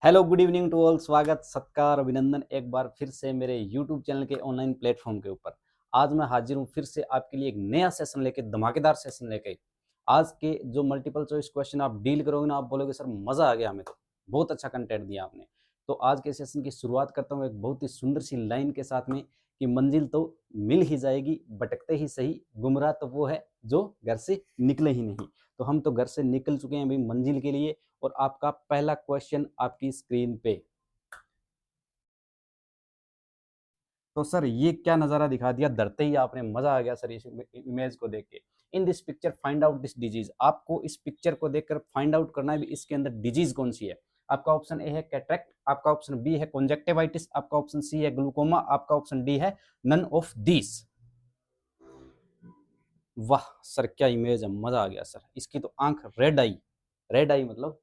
Hello good evening to all. स्वागत सत्कार अभिनंदन एक बार फिर से मेरे यूट्यूब चैनल के ऑनलाइन प्लेटफॉर्म के ऊपर। आज मैं हाजिर हूँ फिर से आपके लिए एक नया सेशन लेके, धमाकेदार सेशन लेके। आज के जो मल्टीपल चॉइस क्वेश्चन आप डील करोगे ना, आप बोलोगे सर मजा आ गया, हमें तो बहुत अच्छा कंटेंट दिया आपने। तो आज के सेशन की शुरुआत करता हूँ एक बहुत ही सुंदर सी लाइन के साथ में कि मंजिल तो मिल ही जाएगी, भटकते ही सही, गुमराह तो वो है जो घर से निकले ही नहीं। तो हम तो घर से निकल चुके हैं भाई मंजिल के लिए। और आपका पहला क्वेश्चन आपकी स्क्रीन पे। तो सर ये क्या नजारा दिखा दिया, डरते ही आपने, मजा आ गया सर इस इमेज को देख के। In this picture find out this disease. आपको इस पिक्चर को देखकर फाइंड आउट करना है भी इसके अंदर डिजीज कौन सी है। आपका ऑप्शन ए है कैटरेक्ट, आपका ऑप्शन बी है कॉन्जेक्टिवाइटिस, आपका ऑप्शन सी है ग्लूकोमा, आपका ऑप्शन डी है नन ऑफ दीस। वाह सर क्या इमेज है, मजा आ गया सर। इसकी तो आंख रेड आई। रेड आई मतलब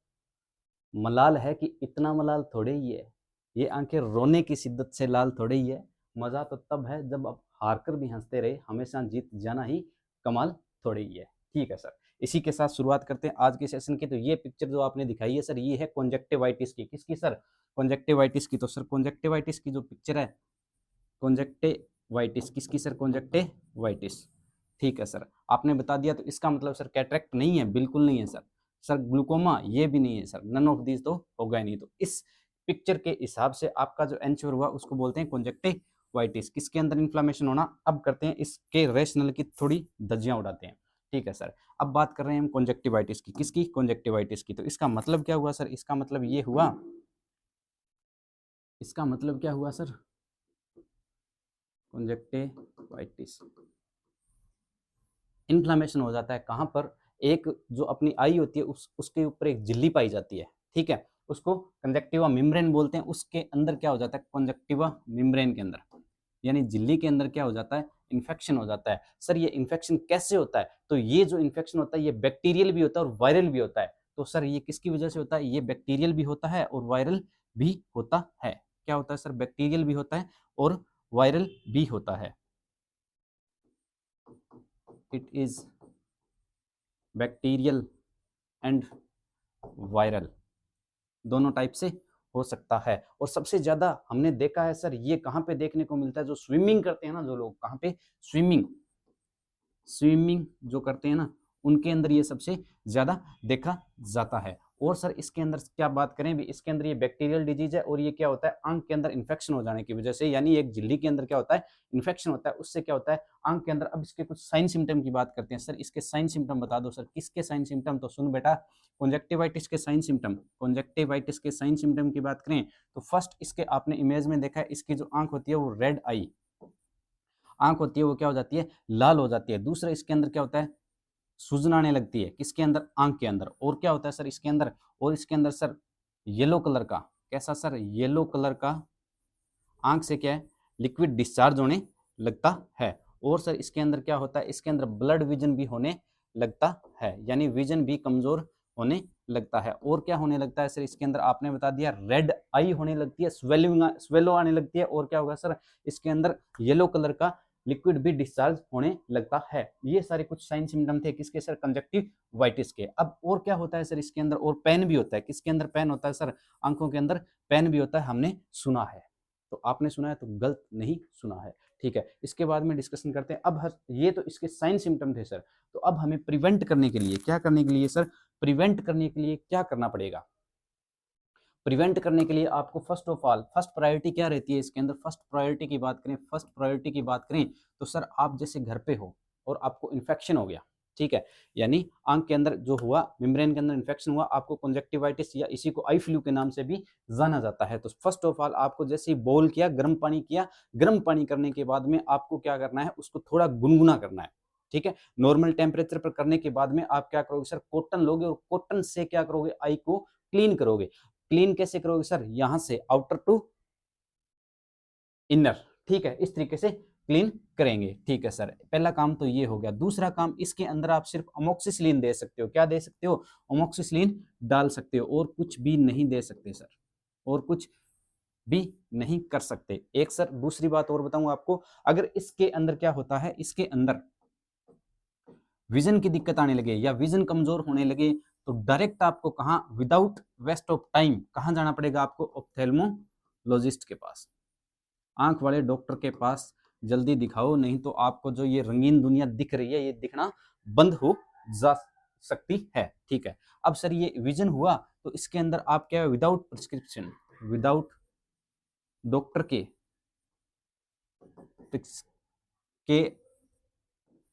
मलाल है कि इतना मलाल थोड़े ही है। ये आंखें रोने की शिद्दत से लाल थोड़े ही है। मजा तो तब है जब आप हार कर भी हंसते रहे, हमेशा जीत जाना ही कमाल थोड़े ही है। ठीक है सर, इसी के साथ शुरुआत करते हैं आज के सेशन की। तो ये पिक्चर जो आपने दिखाई है सर, ये है कॉन्जेक्टिवाइटिस की। किसकी सर? कॉन्जेक्टिवाइटिस की। तो सर कॉन्जेक्टिवाइटिस की जो पिक्चर है, कॉन्जेक्टिवाइटिस किसकी सर? कॉन्जेक्टिवाइटिस। ठीक है सर, आपने बता दिया। तो इसका मतलब सर कैटरेक्ट नहीं है, बिल्कुल नहीं है सर। सर ग्लूकोमा ये भी नहीं है सर, नन ऑफ दीज तो होगा ही नहीं। तो इस पिक्चर के हिसाब से आपका जो आंसर हुआ उसको बोलते हैं कॉन्जेक्टिवाइटिस। किसके अंदर इन्फ्लामेशन होना। अब करते हैं इसके रेशनल की थोड़ी धज्जियां उड़ाते हैं। ठीक है सर, अब बात कर रहे हैं हम कॉन्जेक्टिवाइटिस की। किसकी? कॉन्जेक्टिवाइटिस की। तो इसका मतलब क्या हुआ सर? इसका मतलब ये हुआ, इसका मतलब क्या हुआ सर? कॉन्जेक्टिवाइटिस इन्फ्लामेशन हो जाता है कहाँ पर? एक जो अपनी आई होती है उसके ऊपर एक झिल्ली पाई जाती है। ठीक है, उसको कंजक्टिवा मेम्ब्रेन बोलते हैं। उसके अंदर क्या हो जाता है? कंजक्टिवा मेम्ब्रेन के अंदर यानी झिल्ली के अंदर क्या हो जाता है? इन्फेक्शन हो जाता है। सर ये इन्फेक्शन कैसे होता है? तो ये जो इन्फेक्शन होता है ये बैक्टीरियल भी होता है और वायरल भी होता है। तो सर ये किसकी वजह से होता है? ये बैक्टीरियल भी होता है और वायरल भी होता है। क्या होता है सर? बैक्टीरियल भी होता है और वायरल भी होता है। It is bacterial and viral, दोनों टाइप से हो सकता है। और सबसे ज्यादा हमने देखा है सर, ये कहाँ पे देखने को मिलता है? जो स्विमिंग करते हैं ना जो लोग, कहाँ पे? स्विमिंग, स्विमिंग जो करते हैं ना उनके अंदर ये सबसे ज्यादा देखा जाता है। और सर इसके अंदर क्या बात करें भी, इसके अंदर ये बैक्टीरियल डिजीज है और ये क्या होता है? आंख के अंदर इन्फेक्शन हो जाने की वजह से, यानी एक झिल्ली के अंदर क्या होता है? इन्फेक्शन होता है, उससे क्या होता है? आंख के अंदर। अब इसके कुछ साइन सिम्टम की बात करते हैं। सर इसके साइन सिम्टम बता दो सर, किसके साइन सिम्टम? तो सुन बेटा, कॉन्जेक्टिवाइटिस के साइन सिम्टम, कॉन्जेक्टिवाइटिस के साइन सिम्टम की बात करें तो फर्स्ट इसके आपने इमेज में देखा है, इसकी जो आंख होती है वो रेड आई आंख होती है, वो क्या हो जाती है? लाल हो जाती है। दूसरा इसके अंदर क्या होता है? सूजन आने लगती है। किसके अंदर? आंख के अंदर। और क्या होता है सर इसके अंदर? और इसके अंदर सर येलो कलर का, कैसा सर? येलो कलर का आंख से क्या है? लिक्विड डिस्चार्ज होने लगता है। और सर इसके अंदर क्या होता है? इसके अंदर ब्लड विजन भी होने लगता है, यानी विजन भी कमजोर होने लगता है। और क्या होने लगता है सर इसके अंदर? आपने बता दिया, रेड आई होने लगती है, स्वेलो आने लगती है। और क्या होगा सर? इसके अंदर येलो कलर का लिक्विड भी डिस्चार्ज होने लगता है। ये सारे कुछ साइन सिम्टम थे किसके सर? कंजक्टिवाइटिस के। अब और क्या होता है सर इसके अंदर? और पेन भी होता है। किसके अंदर पेन होता है सर? आंखों के अंदर पेन भी होता है, हमने सुना है। तो आपने सुना है तो गलत नहीं सुना है। ठीक है, इसके बाद में डिस्कशन करते हैं। अब ये तो इसके साइन सिम्टम थे सर। तो अब हमें प्रिवेंट करने के लिए क्या करने के लिए सर? प्रिवेंट करने के लिए क्या करना पड़ेगा? प्रिवेंट करने के लिए आपको first of all, first priority क्या रहती है इसके अंदर? फर्स्ट प्रायोरिटी की बात करें, फर्स्ट प्रायोरिटी की बात करें तो सर आप जैसे घर पे हो और आपको इन्फेक्शन हो गया, ठीक है, यानी आंख के अंदर जो हुआ, मेम्ब्रेन के अंदर इन्फेक्शन हुआ, आपको कंजक्टिवाइटिस या इसी को आई फ्लू के नाम से भी जाना जाता है। तो फर्स्ट ऑफ ऑल आपको जैसे ही बोल किया, गर्म पानी किया, गर्म पानी करने के बाद में आपको क्या करना है? उसको थोड़ा गुनगुना करना है। ठीक है, नॉर्मल टेम्परेचर पर करने के बाद में आप क्या करोगे सर? कॉटन लोगे और कॉटन से क्या करोगे? आई को क्लीन करोगे। क्लीन कैसे करोगे सर? यहां से आउटर टू इनर। ठीक है, इस तरीके से क्लीन करेंगे। ठीक है सर, पहला काम तो ये हो गया। दूसरा काम, इसके अंदर आप सिर्फ अमोक्सिसिलिन दे सकते हो। क्या दे सकते हो? अमोक्सिसिलिन डाल सकते हो, और कुछ भी नहीं दे सकते सर, और कुछ भी नहीं कर सकते। एक सर दूसरी बात और बताऊं आपको, अगर इसके अंदर क्या होता है, इसके अंदर विजन की दिक्कत आने लगे या विजन कमजोर होने लगे तो डायरेक्ट आपको कहाँ, विदाउट वेस्ट ऑफ टाइम कहाँ जाना पड़ेगा आपको, ऑप्थेल्मोलॉजिस्ट के पास, आंख वाले डॉक्टर के पास जल्दी दिखाओ, नहीं तो आपको जो ये रंगीन दुनिया दिख रही है ये दिखना बंद हो जा सकती है। ठीक है, अब सर ये विजन हुआ, तो इसके अंदर आप क्या, विदाउट प्रिस्क्रिप्शन, विदाउट डॉक्टर के के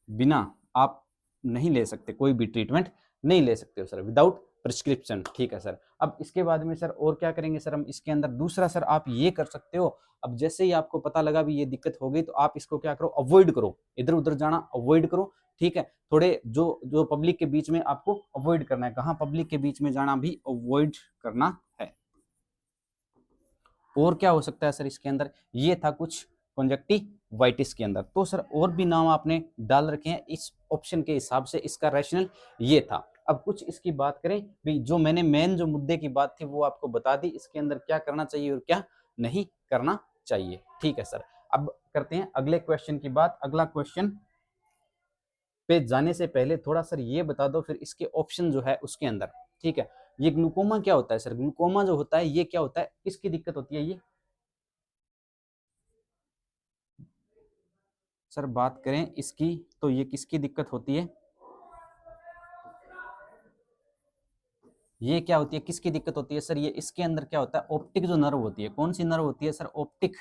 बिना आप नहीं ले सकते, कोई भी ट्रीटमेंट नहीं ले सकते हो सर, विदाउट प्रिस्क्रिप्शन। ठीक है सर, अब इसके बाद में सर और क्या करेंगे सर हम इसके अंदर, दूसरा सर आप ये कर सकते हो, अब जैसे ही आपको पता लगा भी ये दिक्कत हो गई तो आप इसको क्या करो, अवॉइड करो, इधर उधर जाना अवॉइड करो। ठीक है, थोड़े जो पब्लिक के बीच में आपको अवॉइड करना है, कहाँ, पब्लिक के बीच में जाना भी अवॉइड करना है। और क्या हो सकता है सर इसके अंदर, ये था कुछ कॉन्जक्टिवाइटिस के अंदर, तो सर और भी नाम आपने डाल रखे हैं इस ऑप्शन के हिसाब से, इसका रैशनल ये था। अब कुछ इसकी बात करें भी, जो मैंने मेन जो मुद्दे की बात थी वो आपको बता दी, इसके अंदर क्या करना चाहिए और क्या नहीं करना चाहिए। ठीक है सर, अब करते हैं अगले क्वेश्चन की बात। अगला क्वेश्चन पे जाने से पहले थोड़ा सर ये बता दो फिर इसके ऑप्शन जो है उसके अंदर। ठीक है, ये ग्लूकोमा क्या होता है सर, ग्लूकोमा जो होता है ये क्या होता है, किसकी दिक्कत होती है ये सर, बात करें इसकी तो ये किसकी दिक्कत होती है, ये क्या होती है, किसकी दिक्कत होती है सर, ये इसके अंदर क्या होता है, ऑप्टिक जो नर्व होती है, कौन सी नर्व होती है सर, ऑप्टिक,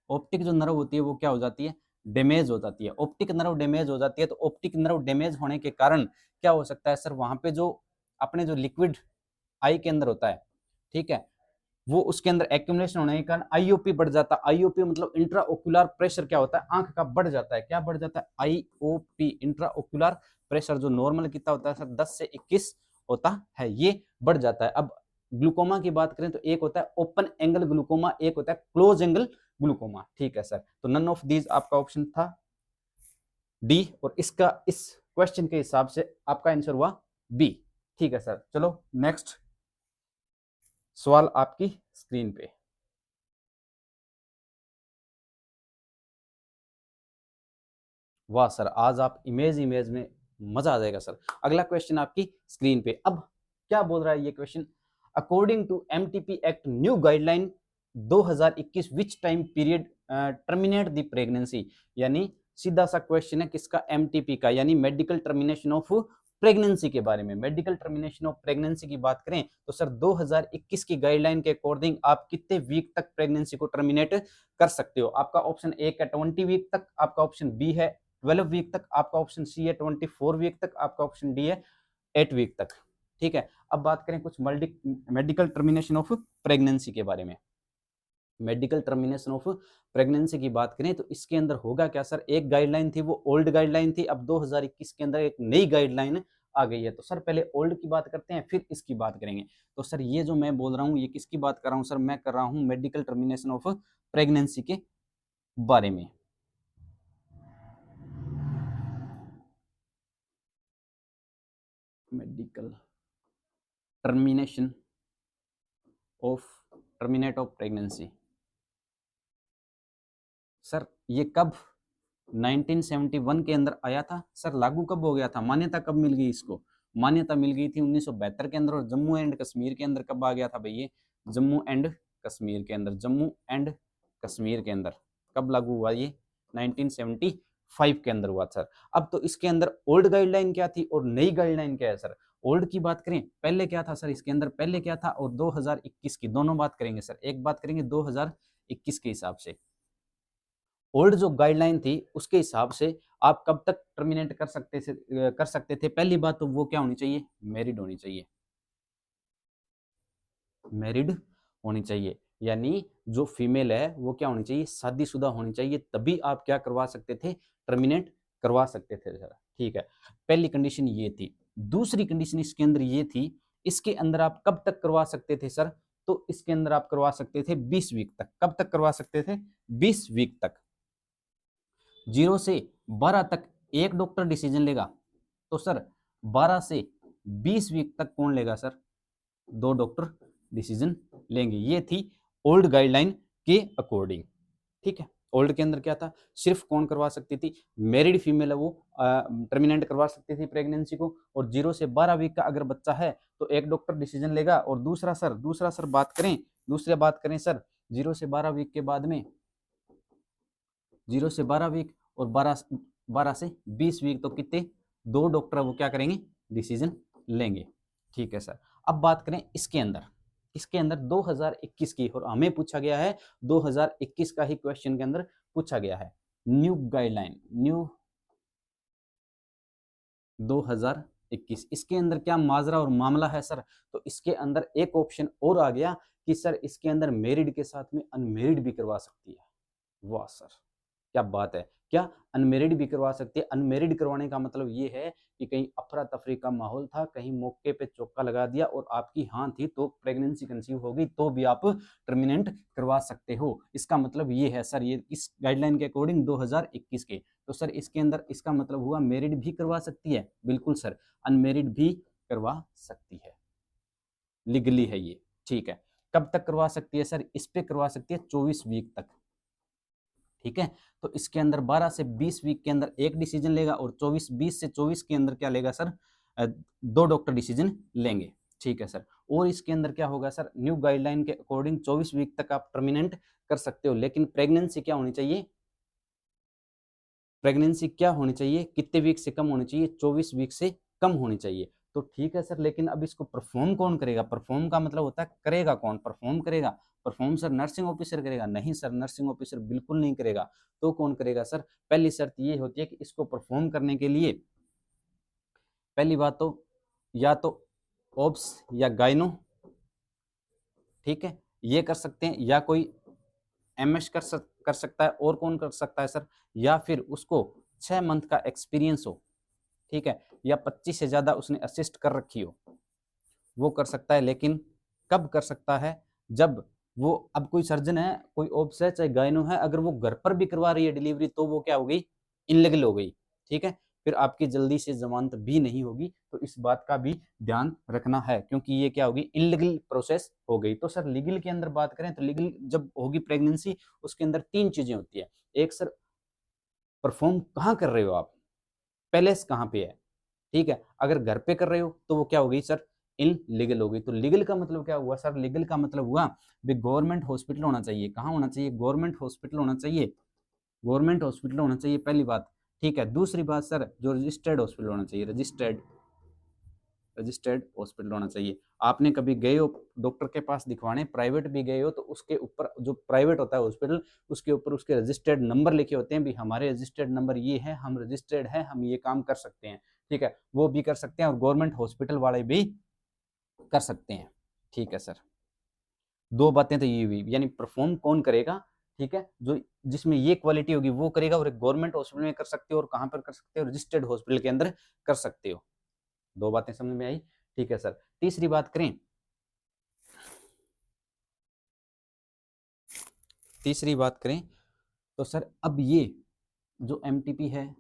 ऑप्टिक जो नर्व होती है वो क्या हो जाती है, डैमेज हो जाती है। ऑप्टिक नर्व डैमेज हो जाती है, तो ऑप्टिक नर्व डैमेज होने के कारण क्या हो सकता है सर, वहां पे जो अपने जो लिक्विड आई के अंदर होता है, ठीक है, वो उसके अंदर एक्यूमुलेशन होने के कारण आईओपी बढ़ जाता है। आईओपी मतलब इंट्रा ओक्यूलर प्रेशर क्या होता है, आंख का बढ़ जाता है, क्या बढ़ जाता है, आईओपी, इंट्रा ओक्यूलर प्रेशर, जो नॉर्मल कितना होता है सर 10 से 21 होता है, ये बढ़ जाता है। अब ग्लूकोमा की बात करें तो एक होता है ओपन एंगल ग्लूकोमा, एक होता है क्लोज एंगल ग्लूकोमा। ठीक है सर, तो नन ऑफ दीज आपका ऑप्शन था डी, और इसका इस क्वेश्चन के हिसाब से आपका आंसर हुआ बी। ठीक है सर, चलो नेक्स्ट सवाल आपकी स्क्रीन पे। वाह सर, आज आप इमेज इमेज में मजा आ जाएगा सर। अगला क्वेश्चन आपकी स्क्रीन पे। अब क्या बोल रहा है ये question, according to MTP act new guideline 2021 which time period terminate the pregnancy, यानी सीधा सा क्वेश्चन है किसका, एमटीपी का, यानी मेडिकल टर्मिनेशन ऑफ प्रेगनेंसी के बारे में। मेडिकल टर्मिनेशन ऑफ प्रेगनेंसी की बात करें तो सर 2021 की गाइडलाइन के अकॉर्डिंग आप कितने वीक तक प्रेगनेंसी को टर्मिनेट कर सकते हो। आपका ऑप्शन ए है 20 वीक तक, आपका ऑप्शन बी है 12 वीक तक, आपका ऑप्शन सी है 24 वीक तक, आपका ऑप्शन डी है 8 वीक तक। ठीक है, अब बात करें कुछ मेडिकल टर्मिनेशन ऑफ प्रेगनेंसी के बारे में। मेडिकल टर्मिनेशन ऑफ प्रेगनेंसी की बात करें तो इसके अंदर होगा क्या सर, एक गाइडलाइन थी वो ओल्ड गाइडलाइन थी, अब 2021 के अंदर एक नई गाइडलाइन आ गई है। तो सर पहले ओल्ड की बात करते हैं फिर इसकी बात करेंगे। तो सर ये जो मैं बोल रहा हूँ ये किसकी बात कर रहा हूँ सर, मैं कर रहा हूँ मेडिकल टर्मिनेशन ऑफ प्रेगनेंसी के बारे में। Medical termination of terminate of pregnancy, sir ये कब 1971 के अंदर आया था सर, लागू कब हो गया था, मान्यता कब मिल गई इसको, मान्यता मिल गई थी 1972 के अंदर। और जम्मू एंड कश्मीर के अंदर कब आ गया था भाई, ये जम्मू एंड कश्मीर के अंदर, जम्मू एंड कश्मीर के अंदर कब लागू हुआ, ये 1975 के अंदर हुआ सर। अब तो इसके अंदर ओल्ड गाइडलाइन क्या थी और नई गाइडलाइन क्या है सर। ओल्ड की बात करें पहले क्या था सर, इसके अंदर पहले क्या था, और 2021 की दोनों बात करेंगे सर। एक बात करेंगे 2021 के हिसाब से, ओल्ड जो गाइडलाइन थी उसके हिसाब से आप कब तक टर्मिनेट कर सकते थे। पहली बात तो वो क्या होनी चाहिए, मैरिड होनी चाहिए, मैरिड होनी चाहिए, यानी जो फीमेल है वो क्या होनी चाहिए, शादीशुदा होनी चाहिए, तभी आप क्या करवा सकते थे, टर्मिनेट करवा सकते थे सर। ठीक है, पहली कंडीशन ये थी। दूसरी कंडीशन इसके अंदर ये थी, इसके अंदर आप कब तक करवा सकते थे सर, तो इसके अंदर आप करवा सकते थे 20 वीक तक। कब तक करवा सकते थे, 20 वीक तक। 0 से 12 तक एक डॉक्टर डिसीजन लेगा, तो सर 12 से 20 वीक तक कौन लेगा सर, 2 डॉक्टर डिसीजन लेंगे। ये थी ओल्ड गाइडलाइन के अकॉर्डिंग। ठीक है, ओल्ड के अंदर क्या था, सिर्फ कौन करवा सकती थी, मैरिड फीमेल है वो टर्मिनेट करवा सकती थी प्रेगनेंसी को। और 0 से 12 वीक का अगर बच्चा है तो एक डॉक्टर डिसीजन लेगा। और दूसरा सर बात करें सर 0 से 12 वीक के बाद में 0 से 12 वीक और 12 से 20 वीक तो कितने, 2 डॉक्टर वो क्या करेंगे, डिसीजन लेंगे। ठीक है सर। अब बात करें इसके अंदर 2021 की, और हमें पूछा गया है 2021 का ही क्वेश्चन के अंदर पूछा गया है। न्यू गाइडलाइन 2021, इसके अंदर क्या माजरा और मामला है सर, तो इसके अंदर एक ऑप्शन और आ गया कि सर इसके अंदर मैरिड के साथ में अनमेरिड भी करवा सकती है। वाह सर, क्या बात है, क्या अनमेरिड भी करवा सकती है। अनमेरिड करवाने का मतलब ये है कि कहीं अफरा तफरी का माहौल था, कहीं मौके पे चौका लगा दिया और आपकी हाँ थी तो प्रेगनेंसी कंसीव हो गई तो भी आप टर्मिनेट करवा सकते हो। इसका मतलब ये है सर, ये इस गाइडलाइन के अकॉर्डिंग 2021 के। तो सर इसके अंदर इसका मतलब हुआ मैरिड भी करवा सकती है, बिल्कुल सर, अनमेरिड भी करवा सकती है, लीगली है ये। ठीक है, कब तक करवा सकती है सर, इस पे करवा सकती है 24 वीक तक। ठीक है, तो इसके अंदर 12 से 20 वीक के अंदर एक डिसीजन लेगा और 20 से 24 के अंदर क्या लेगा सर, 2 डॉक्टर डिसीजन लेंगे। ठीक है सर। और इसके अंदर क्या होगा सर, न्यू गाइडलाइन के अकॉर्डिंग 24 वीक तक आप टर्मिनेट कर सकते हो, लेकिन प्रेगनेंसी क्या होनी चाहिए, कितने वीक से कम होनी चाहिए, 24 वीक से कम होनी चाहिए। तो ठीक है सर, लेकिन अब इसको परफॉर्म कौन करेगा, परफॉर्म का मतलब होता है करेगा कौन, परफॉर्म करेगा, परफॉर्म सर नर्सिंग ऑफिसर करेगा, नहीं सर नर्सिंग ऑफिसर बिल्कुल नहीं करेगा। तो कौन करेगा सर, पहली शर्त ये होती है कि इसको परफॉर्म करने के लिए पहली बात तो या तो ओब्स या गाइनो, ठीक है, ये कर सकते हैं, या कोई एमएस कर सकता है, और कौन कर सकता है सर, या फिर उसको 6 मंथ का एक्सपीरियंस हो, ठीक है, या 25 से ज्यादा उसने असिस्ट कर रखी हो, वो कर सकता है। लेकिन कब कर सकता है, जब वो, अब कोई सर्जन है, कोई ओब्स है, चाहे गायनो है, अगर वो घर पर भी करवा रही है डिलीवरी तो वो क्या हो गई, इनलीगल हो गई। ठीक है, फिर आपकी जल्दी से जमानत भी नहीं होगी, तो इस बात का भी ध्यान रखना है, क्योंकि ये क्या होगी, इनलीगल प्रोसेस हो गई। तो सर लीगल के अंदर बात करें तो लीगल जब होगी प्रेगनेंसी, उसके अंदर 3 चीजें होती है। एक सर, परफॉर्म कहाँ कर रहे हो आप, पैलेस कहाँ पे है, ठीक है, अगर घर पे कर रहे हो तो वो क्या हो गई सर, इनलीगल हो गई। तो लीगल का मतलब क्या हुआ सर, लीगल का मतलब हुआ भी गवर्नमेंट हॉस्पिटल होना चाहिए, कहाँ होना चाहिए, गवर्नमेंट हॉस्पिटल होना चाहिए, गवर्नमेंट हॉस्पिटल होना चाहिए, पहली बात। ठीक है, दूसरी बात सर, जो रजिस्टर्ड हॉस्पिटल होना चाहिए, रजिस्टर्ड हॉस्पिटल होना चाहिए। आपने कभी गए हो डॉक्टर के पास दिखवाने, प्राइवेट भी गए हो, तो उसके ऊपर जो प्राइवेट होता है हॉस्पिटल, उसके ऊपर उसके रजिस्टर्ड नंबर लिखे होते हैं, भी हमारे रजिस्टर्ड नंबर ये है, हम रजिस्टर्ड है, हम ये काम कर सकते हैं। ठीक है, वो भी कर सकते हैं, और गवर्नमेंट हॉस्पिटल वाले भी कर सकते हैं। ठीक है सर, 2 बातें तो ये हुई, यानी परफॉर्म कौन करेगा, ठीक है, जो जिसमें ये क्वालिटी होगी वो करेगा, और एक गवर्नमेंट हॉस्पिटल में कर सकते हो, और कहाँ पर कर सकते हो, रजिस्टर्ड हॉस्पिटल के अंदर कर सकते हो। 2 बातें समझ में आई। ठीक है सर, तीसरी बात करें, तो सर अब ये जो एमटीपी है,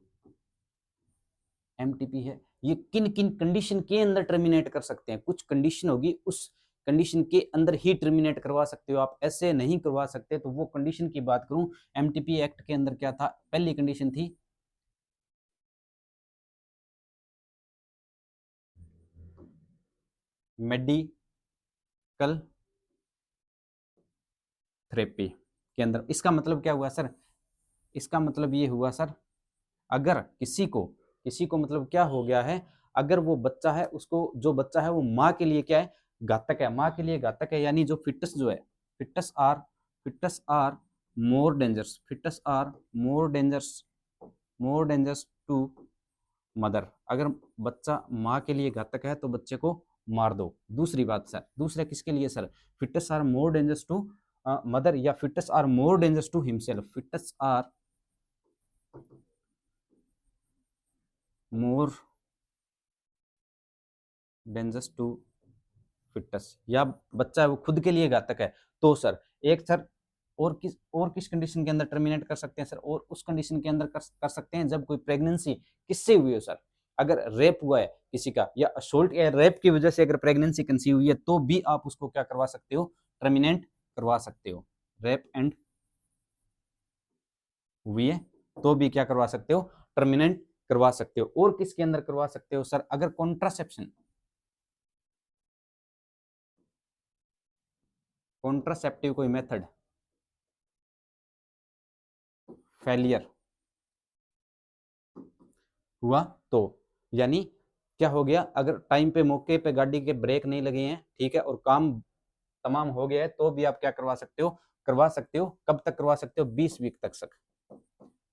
ये किन किन कंडीशन के अंदर टर्मिनेट कर सकते हैं, कुछ कंडीशन होगी, उस कंडीशन के अंदर ही टर्मिनेट करवा सकते हो आप, ऐसे नहीं करवा सकते। तो वो कंडीशन की बात करूं, एमटीपी एक्ट के अंदर क्या था, पहली कंडीशन थी मेडिकल थेरेपी के अंदर। इसका मतलब क्या हुआ सर, इसका मतलब ये हुआ सर, अगर किसी को मतलब क्या हो गया है, अगर वो बच्चा है, उसको जो बच्चा है वो माँ के लिए क्या है, घातक है, माँ के लिए घातक है, यानी जो फिटस जो है, fetus are more dangerous, more dangerous to mother. अगर बच्चा माँ के लिए घातक है तो बच्चे को मार दो। दूसरी बात सर, दूसरा किसके लिए sir, foetus are more dangerous to mother, या foetus are more dangerous to himself, foetus are more dangerous to foetus, या बच्चा है वो खुद के लिए घातक है। तो सर एक सर, और किस कंडीशन के अंदर टर्मिनेट कर सकते हैं सर, और उस कंडीशन के अंदर कर सकते हैं जब कोई प्रेगनेंसी किससे हुई हो सर, अगर रेप हुआ है किसी का, या असोल्ट या रेप की वजह से अगर प्रेगनेंसी कंसीव हुई है, तो भी आप उसको क्या करवा सकते हो, टर्मिनेट करवा सकते हो। रेप एंड हुई है तो भी क्या करवा सकते हो, टर्मिनेट करवा सकते हो। और किसके अंदर करवा सकते हो सर, अगर कॉन्ट्रासेप्शन, कॉन्ट्रासेप्टिव कोई मेथड फेलियर हुआ तो, यानी क्या हो गया, अगर टाइम पे मौके पे गाड़ी के ब्रेक नहीं लगे हैं, ठीक है, और काम तमाम हो गया है, तो भी आप क्या करवा सकते हो, करवा सकते हो। कब तक करवा सकते हो, 20 वीक तक सर,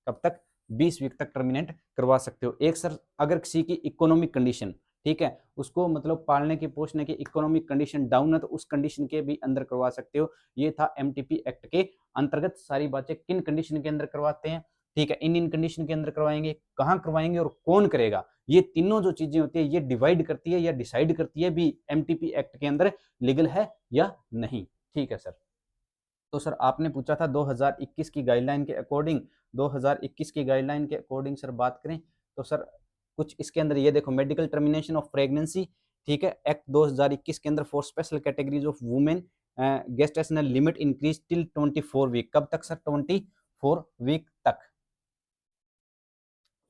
कब तक, 20 वीक तक टर्मिनेट करवा सकते हो। एक सर अगर किसी की इकोनॉमिक कंडीशन, ठीक है, उसको मतलब पालने की पोषने की इकोनॉमिक कंडीशन डाउन है, तो उस कंडीशन के भी अंदर करवा सकते हो। ये था एमटीपी एक्ट के अंतर्गत सारी बातें, किन कंडीशन के अंदर करवाते हैं, ठीक है, इन कंडीशन के अंदर करवाएंगे, कहाँ करवाएंगे और कौन करेगा, ये तीनों जो चीजें होती है ये डिवाइड करती है या डिसाइड करती है भी एमटीपी एक्ट के अंदर लीगल है या नहीं। ठीक है सर। तो सर आपने पूछा था 2021 की गाइडलाइन के अकॉर्डिंग, 2021 की गाइडलाइन के अकॉर्डिंग सर बात करें तो सर कुछ इसके अंदर ये देखो, मेडिकल टर्मिनेशन ऑफ प्रेगनेंसी, ठीक है, एक्ट 2021 के अंदर for special categories of women gestational limit increase till 24 week. कब तक सर, 24 वीक तक।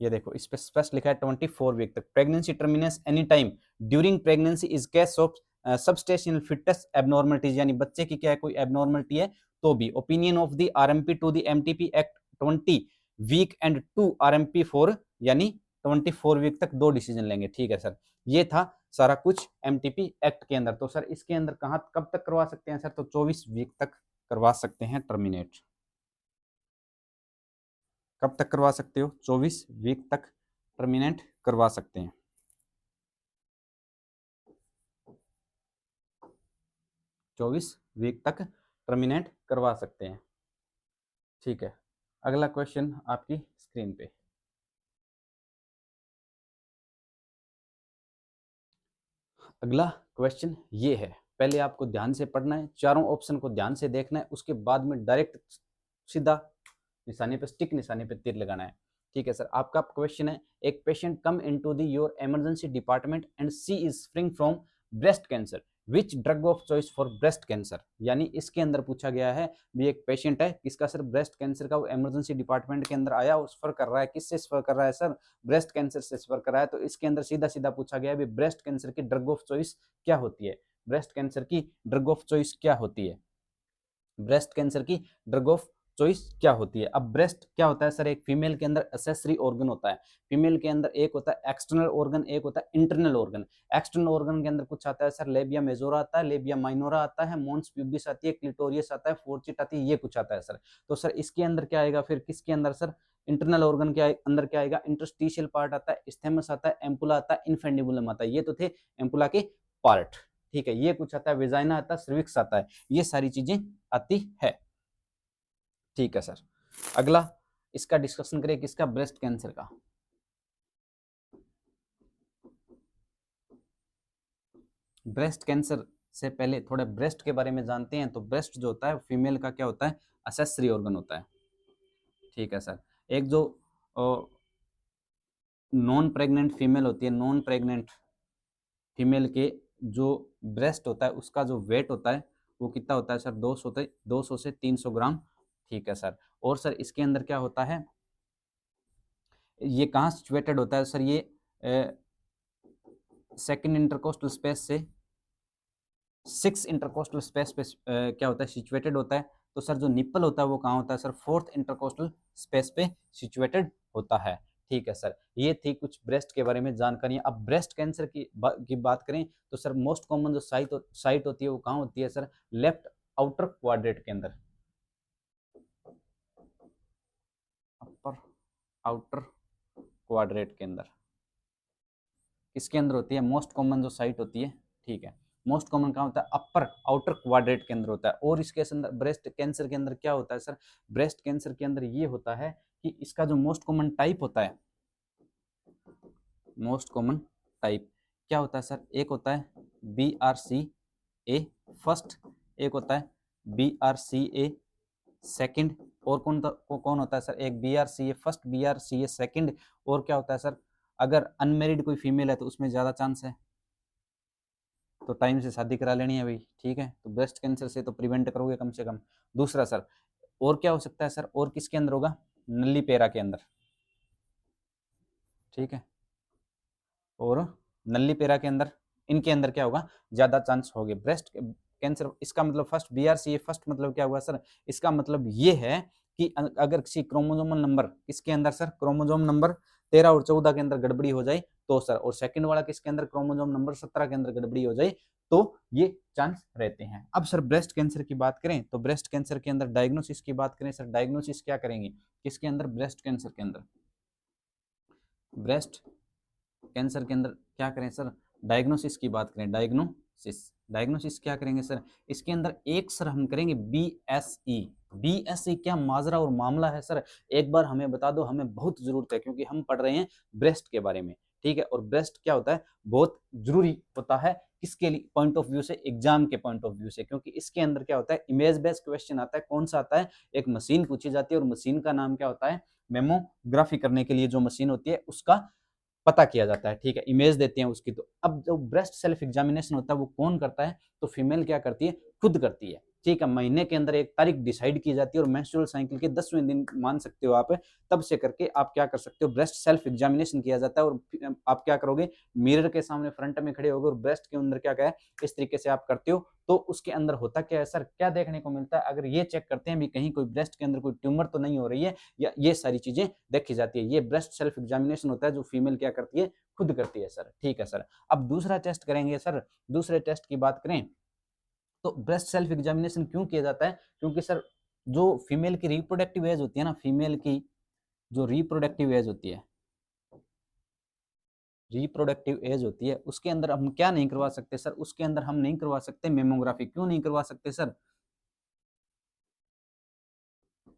ये देखो इस पे स्पष्ट लिखा है 24 वीक तक। Pregnancy terminates any time during pregnancy is case of substantial fitness abnormalities, यानी बच्चे की क्या है कोई एबनॉर्मलिटी है तो भी। Opinion of the RMP to the MTP act 20 week and to RMP 4, यानी 24 वीक तक दो डिसीजन लेंगे। ठीक है सर, ये था सारा कुछ एमटीपी एक्ट के अंदर। तो सर इसके अंदर कहाँ कब तक करवा सकते हैं सर, तो 24 वीक तक करवा सकते हैं टर्मिनेट। कब तक करवा सकते हो, 24 वीक तक टर्मिनेट करवा सकते हैं। 24 वीक तक टर्मिनेट करवा सकते हैं। ठीक है, अगला क्वेश्चन आपकी स्क्रीन पे। अगला क्वेश्चन ये है, पहले आपको ध्यान से पढ़ना है, चारों ऑप्शन को ध्यान से देखना है, उसके बाद में डायरेक्ट सीधा निशाने पे, स्टिक निशाने पे तीर लगाना है। ठीक है सर, आपका क्वेश्चन है, एक patient come into the your emergency department and she is suffering from breast cancer, which drug of choice for breast cancer. यानी इसके अंदर पूछा गया है भी, एक पेशेंट है किसका सर, ब्रेस्ट कैंसर का, वो इमरजेंसी डिपार्टमेंट के अंदर आया, उस सफर कर रहा है, किससे सफर कर रहा है सर, ब्रेस्ट कैंसर से सफर कर रहा है। तो इसके अंदर सीधा सीधा पूछा गया है ब्रेस्ट कैंसर की ड्रग ऑफ चॉइस क्या होती है, ब्रेस्ट कैंसर की ड्रग ऑफ चॉइस क्या होती है, ब्रेस्ट कैंसर की ड्रग ऑफ चॉइस क्या होती है। अब ब्रेस्ट क्या होता है सर, एक फीमेल के अंदर एसेसरी ऑर्गन होता है। फीमेल के अंदर एक होता है एक्सटर्नल ऑर्गन, एक होता है इंटरनल ऑर्गन। एक्सटर्नल ऑर्गन के अंदर कुछ आता है सर, लेबिया मेजोरा आता है, लेबिया माइनोरा आता है, मोन्स प्यूबिस आती है, क्लिटोरियस आता है, फोर्चिट आती है, ये कुछ आता है सर। तो सर इसके अंदर क्या आएगा फिर, किसके अंदर सर, इंटरनल ऑर्गन के अंदर क्या आएगा, इंटरस्टिशियल पार्ट आता है, स्थेमस आता है, एम्पुला आता है, इनफेंडिबुलम आता है। ये तो थे एम्पुला के पार्ट। ठीक है, ये कुछ आता है, वेजाइना आता है, सर्विक्स आता है, ये सारी चीजें आती है। ठीक है सर, अगला इसका डिस्कशन करें, किसका, ब्रेस्ट कैंसर का। ब्रेस्ट कैंसर से पहले थोड़ा ब्रेस्ट के बारे में जानते हैं। तो ब्रेस्ट जो होता है फीमेल का क्या होता है, असेसरी ऑर्गन होता है। ठीक है सर, एक जो नॉन प्रेग्नेंट फीमेल होती है, नॉन प्रेग्नेंट फीमेल के जो ब्रेस्ट होता है उसका जो वेट होता है वो कितना होता है सर, 200 से 300 ग्राम। ठीक है सर, और सर इसके अंदर क्या होता है, ये कहाँ सिचुएटेड होता है सर, ये सेकंड इंटरकोस्टल स्पेस से 6 इंटरकोस्टल स्पेस पे क्या होता है, सिचुएटेड होता है। तो सर जो निप्पल होता है वो कहाँ होता है सर, 4th इंटरकोस्टल स्पेस पे सिचुएटेड होता है। ठीक है सर, ये थी कुछ ब्रेस्ट के बारे में जानकारी। अब ब्रेस्ट कैंसर की बात करें तो सर मोस्ट कॉमन जो साइट होती है वो कहाँ होती है सर, लेफ्ट आउटर क्वाड्रेंट के अंदर, अपर आउटर क्वाड्रेंट के अंदर, किसके अंदर होती है, मोस्ट कॉमन जो साइट होती है। ठीक है, मोस्ट कॉमन कहाँ होता है, अपर आउटर क्वाड्रेंट के अंदर होता है। और इसके अंदर ब्रेस्ट कैंसर के अंदर क्या होता है सर, ब्रेस्ट कैंसर के अंदर ये होता है कि इसका जो मोस्ट कॉमन टाइप होता है, मोस्ट कॉमन टाइप क्या होता है सर, एक होता है BRCA फर्स्ट, एक होता है BRCA सेकंड, और कौन होता है सर, एक BRCA फर्स्ट, BRCA सेकंड, और क्या होता है सर, अगर अनमेरिड कोई फीमेल है तो उसमें ज़्यादा चांस है, तो टाइम से शादी करा लेनी है भाई। ठीक है, तो ब्रेस्ट कैंसर से तो प्रिवेंट करोगे कम से कम। दूसरा सर और क्या हो सकता है सर, और किसके अंदर होगा, नली पेरा के अंदर, ठीक है, और नली पेरा के अंदर, इनके अंदर क्या होगा, ज्यादा चांस होंगे ब्रेस्ट कैंसर। इसका मतलब फर्स्ट BRCA फर्स्ट मतलब क्या हुआ सर, इसका मतलब ये है कि अगर किसी क्रोमोसोमल नंबर किसके अंदर सर, क्रोमोसोम नंबर 13 और 14 के अंदर गड़बड़ी हो जाए तो सर, और सेकंड वाला किसके अंदर, क्रोमोसोम नंबर 17 के अंदर गड़बड़ी हो जाए तो ये चांस रहते हैं। अब सर ब्रेस्ट कैंसर की बात करें तो ब्रेस्ट कैंसर के अंदर डायग्नोसिस की बात करें सर, डायग्नोसिस क्या करेंगे किसके अंदर, ब्रेस्ट कैंसर के अंदर, ब्रेस्ट कैंसर के अंदर क्या करें सर, डायग्नोसिस की बात करें, डायग्नोसिस क्या करेंगे सर, इसके अंदर एक सर हम करेंगे BSE क्या माजरा और मामला है सर, एक बार हमें बता दो, हमें बहुत जरूरत है क्योंकि हम पढ़ रहे हैं ब्रेस्ट के बारे में, ठीक है, और ब्रेस्ट क्या होता है, बहुत जरूरी होता है किसके लिए पॉइंट ऑफ व्यू से, एग्जाम के पॉइंट ऑफ व्यू से, क्योंकि इसके अंदर क्या होता है, इमेज बेस्ड क्वेश्चन आता है। कौन सा आता है, एक मशीन पूछी जाती है और मशीन का नाम क्या होता है, मेमोग्राफी करने के लिए जो मशीन होती है उसका पता किया जाता है, ठीक है, इमेज देते हैं उसकी। तो अब जो ब्रेस्ट सेल्फ एग्जामिनेशन होता है वो कौन करता है, तो फीमेल क्या करती है, खुद करती है, ठीक है। महीने के अंदर एक तारीख डिसाइड की जाती है और मेंस्ट्रुअल साइकिल के 10वें दिन मान सकते हो आप, तब से करके आप क्या कर सकते हो, ब्रेस्ट सेल्फ एग्जामिनेशन किया जाता है। और आप क्या करोगे, मिरर के सामने फ्रंट में खड़े होगे और ब्रेस्ट के अंदर क्या है, इस तरीके से आप करते हो, तो उसके अंदर होता क्या है सर, क्या देखने को मिलता है, अगर ये चेक करते हैं भी कहीं कोई ब्रेस्ट के अंदर कोई ट्यूमर तो नहीं हो रही है, या ये सारी चीजें देखी जाती है। ये ब्रेस्ट सेल्फ एग्जामिनेशन होता है जो फीमेल क्या करती है, खुद करती है सर, ठीक है सर। अब दूसरा टेस्ट करेंगे सर, दूसरे टेस्ट की बात करें तो ब्रेस्ट सेल्फ एग्जामिनेशन क्यों किया जाता है, क्योंकि सर जो फीमेल की रिप्रोडक्टिव एज होती है ना, फीमेल की जो रिप्रोडक्टिव एज होती है, रिप्रोडक्टिव एज होती है, उसके अंदर हम क्या नहीं करवा सकते सर, उसके अंदर हम नहीं करवा सकते मेमोग्राफी। क्यों नहीं करवा सकते सर,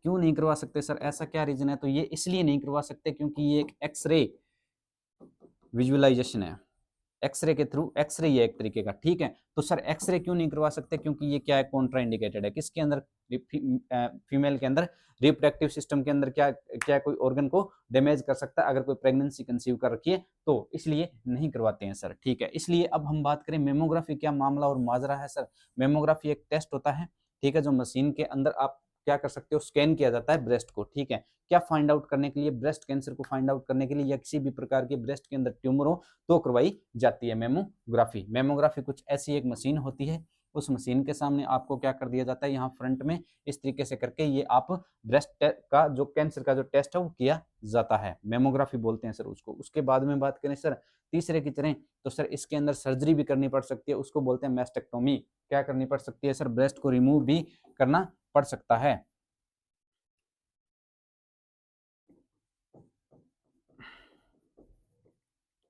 क्यों नहीं करवा सकते सर, ऐसा क्या रीजन है, तो ये इसलिए नहीं करवा सकते क्योंकि ये एक एक्सरे विजुअलाइजेशन है, एक्सरे के थ्रू, एक्सरे ये एक तरीके का, ठीक है। तो सर एक्सरे क्यों नहीं करवा सकते, क्योंकि ये क्या है, कॉन्ट्राइंडिकेटेड है, किसके अंदर, फीमेल के अंदर, रिप्रोडक्टिव सिस्टम के अंदर क्या क्या कोई ऑर्गन को डैमेज कर सकता है अगर कोई प्रेगनेंसी कंसीव कर रखी है, तो इसलिए नहीं करवाते हैं सर, ठीक है। इसलिए अब हम बात करें मेमोग्राफी क्या मामला और माजरा है सर, मेमोग्राफी एक टेस्ट होता है, ठीक है, जो मशीन के अंदर आप क्या कर सकते हो, स्कैन किया जाता है ब्रेस्ट को, ठीक है, क्या फाइंड आउट करने के लिए, ब्रेस्ट कैंसर को फाइंड आउट करने के लिए, या किसी भी प्रकार के ब्रेस्ट के अंदर ट्यूमर हो तो करवाई जाती है मेमोग्राफी। मेमोग्राफी कुछ ऐसी एक मशीन होती है, उस मशीन के सामने आपको क्या कर दिया जाता है, यहाँ फ्रंट में इस तरीके से करके ये आप ब्रेस्ट का जो कैंसर का जो टेस्ट है वो किया जाता है, मेमोग्राफी बोलते हैं सर उसको। उसके बाद में बात करें सर तीसरे की तरह, तो सर इसके अंदर सर्जरी भी करनी पड़ सकती है, उसको बोलते हैं मैस्टेक्टोमी। क्या करनी पड़ सकती है सर, ब्रेस्ट को रिमूव भी करना पड़ सकता है,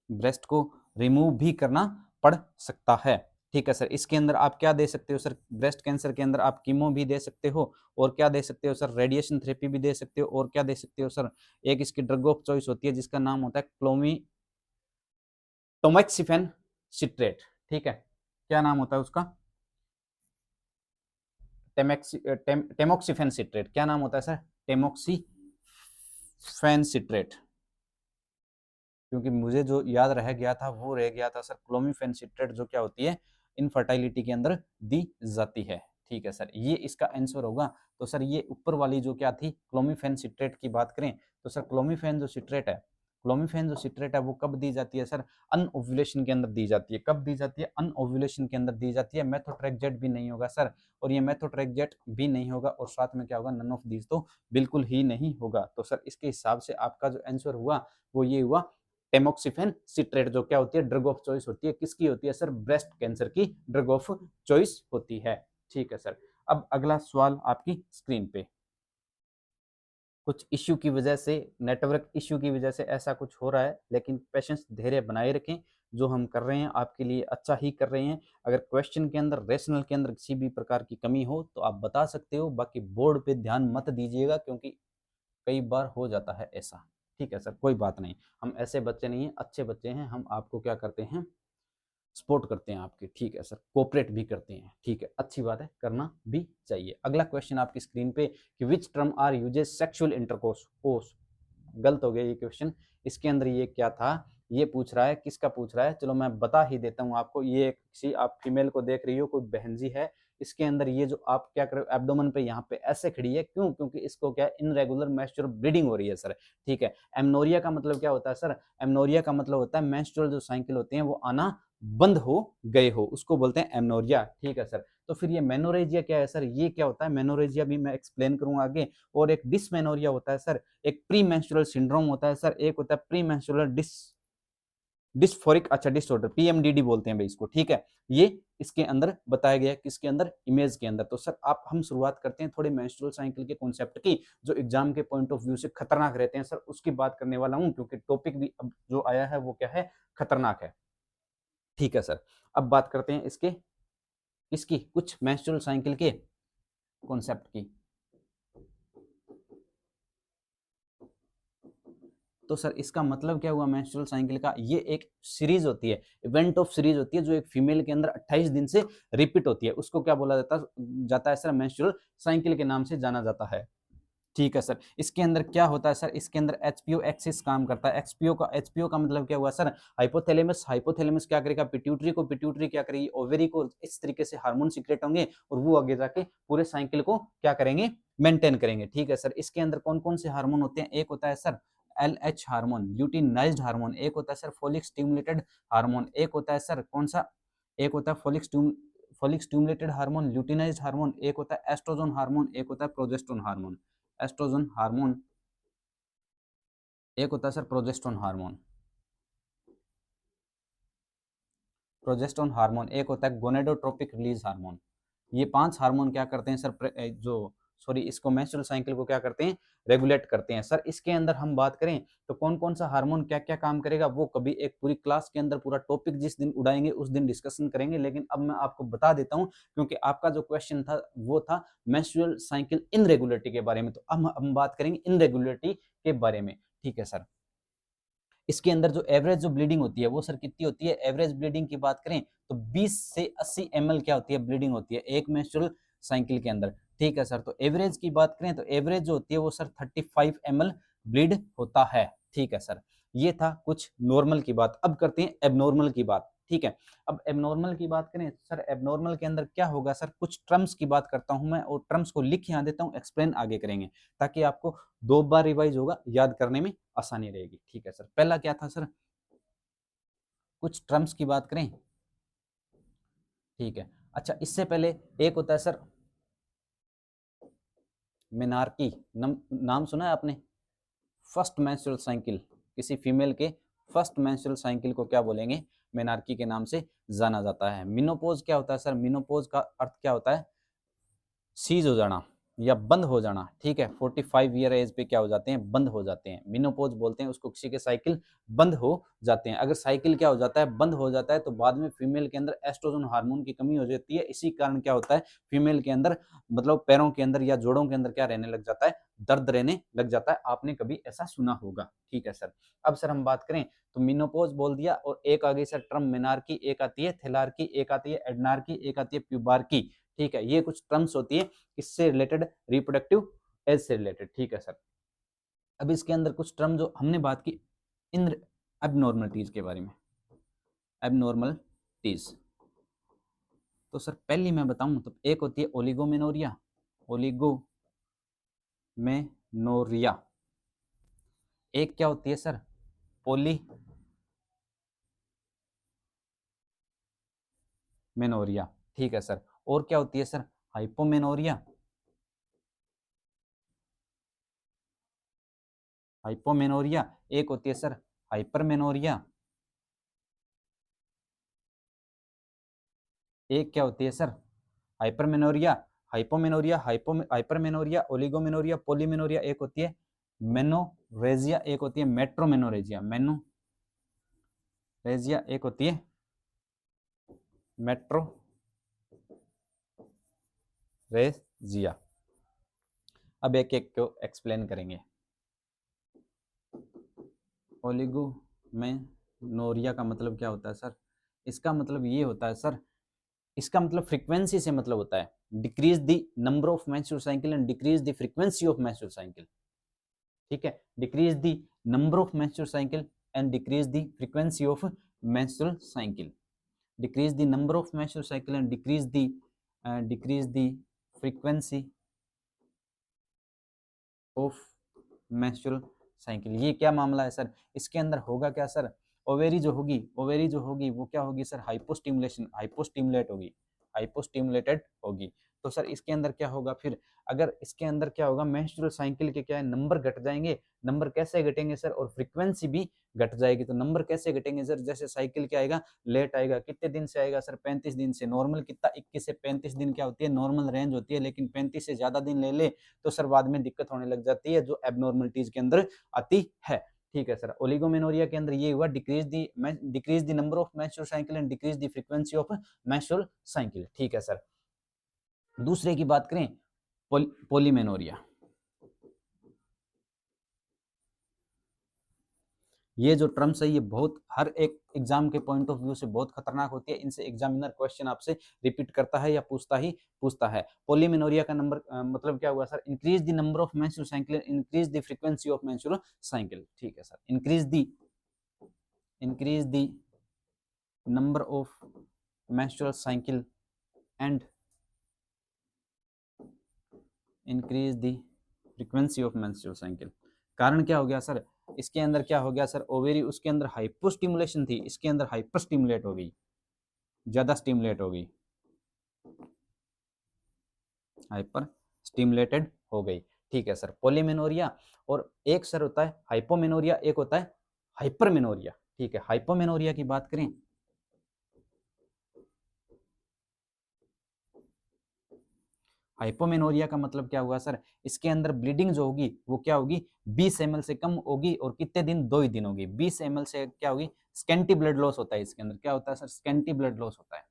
ब्रेस्ट को रिमूव भी करना पड़ सकता है, ठीक है सर। इसके अंदर आप क्या दे सकते हो सर, ब्रेस्ट कैंसर के अंदर आप कीमो भी दे सकते हो, और क्या दे सकते हो सर, रेडिएशन थेरेपी भी दे सकते हो, और क्या दे सकते हो सर, एक इसकी ड्रग ऑफ चॉइस होती है जिसका नाम होता है टोमैक्सिफेन सिट्रेट, ठीक है, क्या नाम होता है उसका, टेमोक्सिफेन सिट्रेट, क्या नाम होता है सर, टेमोक्सिफेन सिट्रेट, क्योंकि मुझे जो याद रह गया था वो रह गया था सर, क्लोमिफेन सिट्रेट जो क्या होती है, इनफर्टाइलिटी के अंदर दी जाती है, ठीक है सर, ये इसका आंसर होगा। तो सर ये ऊपर वाली जो क्या थी, क्लोमिफेन सिट्रेट की बात करें तो सर क्लोमिफेन जो सिट्रेट है, क्लोमिफेन जो सिट्रेट है वो कब दी जाती है सर, अनओव्यूलेशन के अंदर दी जाती है। कब दी जाती है, अनओव्यूलेशन के अंदर दी जाती है। मेथोट्रेक्सेट भी नहीं होगा सर, और ये मेथोट्रेक्सेट भी नहीं होगा, और साथ में क्या होगा, नन ऑफ दीज तो बिल्कुल ही नहीं होगा। तो सर इसके हिसाब से आपका जो आंसर हुआ वो ये हुआ, टेमोक्सिफेन सिट्रेट जो क्या होती है, ड्रग ऑफ चॉइस होती है, किसकी होती है सर, ब्रेस्ट कैंसर की ड्रग ऑफ चॉइस होती है, ठीक है सर। अब अगला सवाल आपकी स्क्रीन पे, कुछ इश्यू की वजह से, नेटवर्क इश्यू की वजह से ऐसा कुछ हो रहा है, लेकिन पेशेंस धैर्य बनाए रखें, जो हम कर रहे हैं आपके लिए अच्छा ही कर रहे हैं। अगर क्वेश्चन के अंदर, रेशनल के अंदर किसी भी प्रकार की कमी हो तो आप बता सकते हो, बाकी बोर्ड पे ध्यान मत दीजिएगा क्योंकि कई बार हो जाता है ऐसा, ठीक है सर, कोई बात नहीं, हम ऐसे बच्चे नहीं हैं, अच्छे बच्चे हैं, हम आपको क्या करते हैं, सपोर्ट करते हैं आपके, ठीक है सर, कोऑपरेट भी करते हैं, ठीक है, अच्छी बात है, करना भी चाहिए। अगला क्वेश्चन आपकी स्क्रीन पे कि which term are uses sexual intercourse, ओस गलत हो गया ये क्वेश्चन, इसके अंदर ये क्या था, ये पूछ रहा है, किसका पूछ रहा है, चलो मैं बता ही देता हूँ आपको, ये किसी आप फीमेल को देख रही हो, कोई बहन जी है, इसके अंदर ये जो आप क्या कर रहे हो एब्डोमेन पे यहाँ पे ऐसे खड़ी है, क्यों? क्योंकि इसको क्या है इनरेगुलर मेंस्ट्रुअल ब्लीडिंग हो रही है सर, ठीक है। एमनोरिया का मतलब क्या होता है सर? एमनोरिया का मतलब होता है मेंस्ट्रुअल जो साइकिल होते हैं वो आना बंद हो गए हो, उसको बोलते हैं एमनोरिया, ठीक है सर। तो फिर ये मेनोरेजिया क्या है सर? ये क्या होता है? मेनोरेजिया भी मैं एक्सप्लेन करूंगा आगे। और एक डिसमेनोरिया होता है सर, एक प्री मेंस्ट्रुअल सिंड्रोम होता है सर, एक होता है प्री मेंस्ट्रुअल डिस्फोरिक अच्छा डिसऑर्डर, पीएमडीडी बोलते हैं भाई इसको, ठीक है। ये इसके अंदर बताया गया है, किसके अंदर? इमेज के अंदर। तो सर आप हम शुरुआत करते हैं थोड़े मेंस्ट्रुअल साइकिल के कॉन्सेप्ट की, जो एग्जाम के पॉइंट ऑफ व्यू से खतरनाक रहते हैं सर, उसकी बात करने वाला हूं, क्योंकि टॉपिक भी अब जो आया है वो क्या है? खतरनाक है, ठीक है सर। अब बात करते हैं इसके इसकी कुछ मेंस्ट्रुअल साइकिल के कॉन्सेप्ट की। तो सर इसका मतलब क्या हुआ मेंस्ट्रुअल साइकिल का? ये एक सीरीज होती है, इवेंट ऑफ सीरीज होती है, जो एक फीमेल के अंदर 28 दिन से रिपीट होती है, उसको क्या बोला जाता है सर? मेंस्ट्रुअल साइकिल के नाम से जाना जाता है, ठीक है सर। इसके अंदर क्या होता है सर? इसके अंदर एचपीओ एक्सिस काम करता है। एचपीओ का मतलब क्या हुआ सर? हाइपोथैलेमस क्या करेगा? पिट्यूटरी क्या करेगी? ओवेरी को। इस तरीके से हार्मोन सीक्रेट होंगे और वो आगे जाके पूरे साइकिल को क्या करेंगे? मेंटेन करेंगे, ठीक है सर। इसके अंदर कौन कौन से हार्मोन होते हैं? एक होता है सर एलएच हार्मोन, ल्यूटिनाइज्ड हार्मोन, एक होता है सर फोलिक स्टिमुलेटेड हार्मोन, एक होता है सर कौन सा? एक होता है फोलिक स्टिमुलेटेड हार्मोन, ल्यूटिनाइज्ड हार्मोन, एक होता है एस्ट्रोजन हार्मोन, एक होता है प्रोजेस्टेरोन हार्मोन। एस्ट्रोजन हार्मोन, एक होता है सर प्रोजेस्टेरोन हार्मोन, एक होता है गोनेडोट्रोपिक रिलीज हार्मोन। ये 5 हार्मोन क्या करते हैं सर? इसको मेंस्ट्रुअल साइकिल को क्या करते हैं? रेगुलेट करते हैं सर। इसके अंदर हम बात करें तो कौन कौन सा हार्मोन क्या क्या काम करेगा, वो कभी एक पूरी क्लास के अंदर पूरा टॉपिक जिस दिन उड़ाएंगे उस दिन डिस्कशन करेंगे, लेकिन अब मैं आपको बता देता हूं, क्योंकि आपका जो क्वेश्चन था वो था मेंस्ट्रुअल साइकिल इनरेगुलरिटी के बारे में। तो अब हम बात करेंगे इनरेगुलरिटी के बारे में, ठीक है सर। इसके अंदर जो एवरेज जो ब्लीडिंग होती है वो सर कितनी होती है? एवरेज ब्लीडिंग की बात करें तो 20 से 80 ml क्या होती है? ब्लीडिंग होती है एक मेंस्ट्रुअल साइकिल के अंदर, ठीक है सर। तो एवरेज की बात करें तो एवरेज जो होती है वो सर 35 ml ब्लीड होता है, ठीक है सर। ये था कुछ नॉर्मल की बात। अब करते हैं एबनॉर्मल की बात, ठीक है। अब एबनॉर्मल की बात करें सर, एबनॉर्मल के अंदर क्या होगा सर? कुछ टर्म्स की बात करता हूं मैं और टर्म्स को लिख यहाँ देता हूं, एक्सप्लेन आगे करेंगे, ताकि आपको 2 बार रिवाइज होगा, याद करने में आसानी रहेगी, ठीक है सर। पहला क्या था सर? कुछ टर्म्स की बात करें, ठीक है। अच्छा, इससे पहले एक होता है सर मेनार्की, नाम सुना है आपने? फर्स्ट मेंस्ट्रुअल साइकिल, किसी फीमेल के फर्स्ट मेंस्ट्रुअल साइकिल को क्या बोलेंगे? मेनार्की के नाम से जाना जाता है। मिनोपोज क्या होता है सर? मिनोपोज का अर्थ क्या होता है? सीज हो जाना या बंद हो जाना, ठीक है। 45 ईयर एज पे क्या हो जाते हैं? बंद हो जाते हैं, मिनोपोज बोलते हैं उसको, किसी के साइकिल बंद हो जाते हैं। अगर साइकिल क्या हो जाता है? बंद हो जाता है, तो बाद में फीमेल के अंदर एस्ट्रोजन हार्मोन की कमी हो जाती है। इसी कारण क्या होता है? फीमेल के अंदर मतलब पैरों के अंदर या जोड़ों के अंदर क्या रहने लग जाता है? दर्द रहने लग जाता है। आपने कभी ऐसा सुना होगा, ठीक है सर। अब सर हम बात करें तो मिनोपोज बोल दिया, और एक आगे सर टर्म मेनार्की, एक आती है थेलार्की, एक आती है एडनार्की, एक आती है प्यूबार्की, ठीक है। ये कुछ टर्म्स होती है किससे रिलेटेड? रिप्रोडक्टिव एज से रिलेटेड, ठीक है सर। अब इसके अंदर कुछ टर्म जो हमने बात की इन एबनॉर्मलिटीज के बारे में, एबनॉर्मलिटीज। तो सर पहली मैं बताऊं तो एक होती है ओलिगोमेनोरिया, ओलिगोमेनोरिया। एक क्या होती है सर? पॉलीमेनोरिया, ठीक है सर। और क्या होती है सर? Hypomenorrhoea, hypomenorrhoea. एक होती है सर हाइपरमेनोरिया, एक क्या होती है sir? Hypermenorrhoea, hypomenorrhoea, hypermenorrhoea, oligomenorrhoea, polymenorrhoea. एक होती है मेनोरेजिया, एक होती है मेट्रोमेनोरेजिया, मेनोरेजिया, एक होती है मेट्रोरेजिया। अब एक एक को एक्सप्लेन करेंगे। ओलिगोमेनोरिया का मतलब क्या होता है सर? इसका मतलब ये होता है सर, इसका मतलब फ्रीक्वेंसी से मतलब होता है decrease the number of menstrual cycle and decrease the frequency of menstrual cycle, ठीक है। Decrease the number of menstrual cycle and decrease the frequency of menstrual cycle, decrease the number of menstrual cycle and decrease the decrease the frequency of menstrual cycle. ये क्या मामला है sir? इसके अंदर होगा क्या सर? ओवेरी जो होगी वो क्या होगी सर? हाइपोस्टिमुलेट होगी, हाइपोस्टिमुलेटेड होगी। तो सर इसके अंदर क्या होगा फिर? अगर इसके अंदर क्या होगा, मेंस्ट्रुअल साइकिल के क्या है, नंबर घट जाएंगे। नंबर कैसे घटेंगे सर? और फ्रीक्वेंसी भी घट जाएगी। तो नंबर कैसे घटेंगे सर? जैसे साइकिल क्या आएगा, लेट आएगा। कितने दिन से आएगा सर? 35 दिन से। नॉर्मल कितना, 21 से 35 दिन क्या होती है, नॉर्मल रेंज होती है। लेकिन 35 से ज्यादा दिन ले ले तो सर बाद में दिक्कत होने लग जाती है, जो एबनॉर्मलिटीज के अंदर आती है। ठीक है सर। ओलिगोमेनोरिया के अंदर ये हुआ, decrease the number of menstrual cycle and decrease the frequency of menstrual cycle. ठीक है सर। दूसरे की बात करें, पोलीमेनोरिया। ये जो टर्म्स है ये बहुत, हर एक एग्जाम के पॉइंट ऑफ व्यू से बहुत खतरनाक होती है। इनसे एग्जामिनर क्वेश्चन आपसे रिपीट करता है या पूछता है। पोलीमेनोरिया का नंबर मतलब क्या हुआ sir? Increase the number of menstrual cycle, increase the frequency of menstrual cycle. ठीक है sir. Increase the number of menstrual cycle and increase the frequency of menstrual cycle. कारण क्या हो गया सर? इसके अंदर क्या हो गया सर? ओवेरी उसके अंदर हाइपोस्टिमुलेशन थी, इसके अंदर हाइपर स्टिमुलेट हो गई, ज्यादा स्टिमुलेट हो गई, हाइपर स्टिमुलेटेड हो गई। ठीक है सर। पोलीमेनोरिया। और एक सर होता है हाइपोमेनोरिया, एक होता है हाइपरमेनोरिया। ठीक है। हाइपोमेनोरिया की बात करें, हाइपोमेनोरिया का मतलब क्या हुआ सर? इसके अंदर ब्लीडिंग जो होगी वो क्या होगी, 20 ml से कम होगी। और कितने दिन? 2 ही दिन होगी। 20 ml से क्या होगी, स्कैंटी ब्लड लॉस होता है। इसके अंदर क्या होता है सर? स्कैंटी ब्लड लॉस होता है।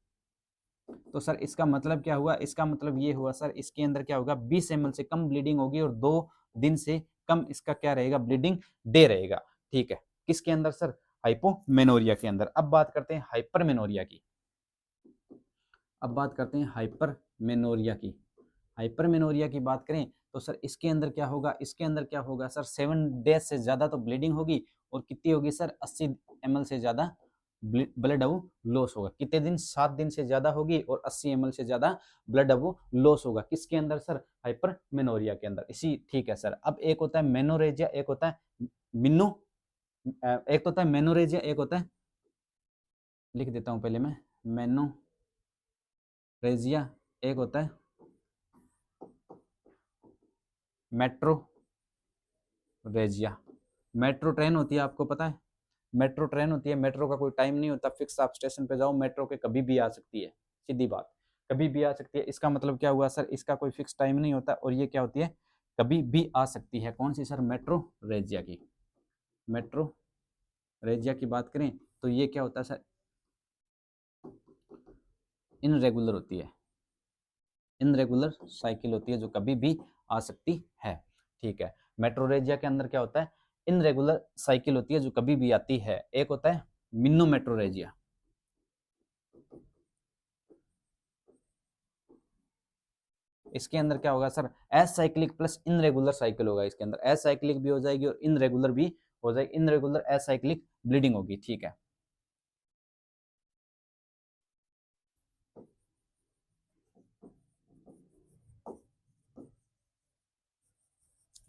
तो सर इसका मतलब क्या हुआ? इसका मतलब ये हुआ सर, इसके अंदर क्या होगा, 20 ml से कम ब्लीडिंग होगी और 2 दिन से कम इसका क्या रहेगा, ब्लीडिंग डे रहेगा। ठीक है। किसके अंदर सर? हाइपोमेनोरिया के अंदर। अब बात करते हैं हाइपरमेनोरिया की। हाइपरमेनोरिया की बात करें तो सर इसके अंदर क्या होगा, इसके अंदर क्या होगा सर? 7 डेज से ज्यादा तो ब्लीडिंग होगी। और कितनी होगी सर? 80 ml से ज्यादा ब्लड अब लॉस होगा। कितने दिन? 7 दिन से ज्यादा होगी और 80 ml से ज्यादा ब्लड अब लॉस होगा। किसके अंदर सर? हाइपरमेनोरिया के अंदर। इसी ठीक है सर। अब एक होता है मेनोरेजिया, एक होता है मिनो, एक होता है मेनोरेजिया, एक होता है, लिख देता हूं पहले मैं, मेनोरेजिया, एक होता है मेट्रोरेजिया। मेट्रो ट्रेन होती है, आपको पता है मेट्रो ट्रेन होती है। मेट्रो का कोई टाइम नहीं होता फिक्स, आप स्टेशन पे जाओ, मेट्रो के कभी भी आ सकती है, सीधी बात, कभी भी आ सकती है। इसका मतलब क्या हुआ सर? इसका कोई फिक्स टाइम नहीं होता और ये क्या होती है, कभी भी आ सकती है। कौन सी सर? मेट्रोरेजिया की। मेट्रोरेजिया की बात करें तो ये क्या होता है सर? इनरेगुलर होती है, इनरेगुलर साइकिल होती है जो कभी भी आ सकती है। ठीक है। मेट्रोरेजिया के अंदर क्या होता है? इनरेगुलर साइकिल होती है जो कभी भी आती है। एक होता है मिनोमेट्रोरेजिया। इसके अंदर क्या होगा sir? Acyclic plus irregular cycle होगा। इसके अंदर एसाइक्लिक भी हो जाएगी और इनरेगुलर भी हो जाएगी। इनरेगुलर एसाइक्लिक ब्लीडिंग होगी। ठीक है।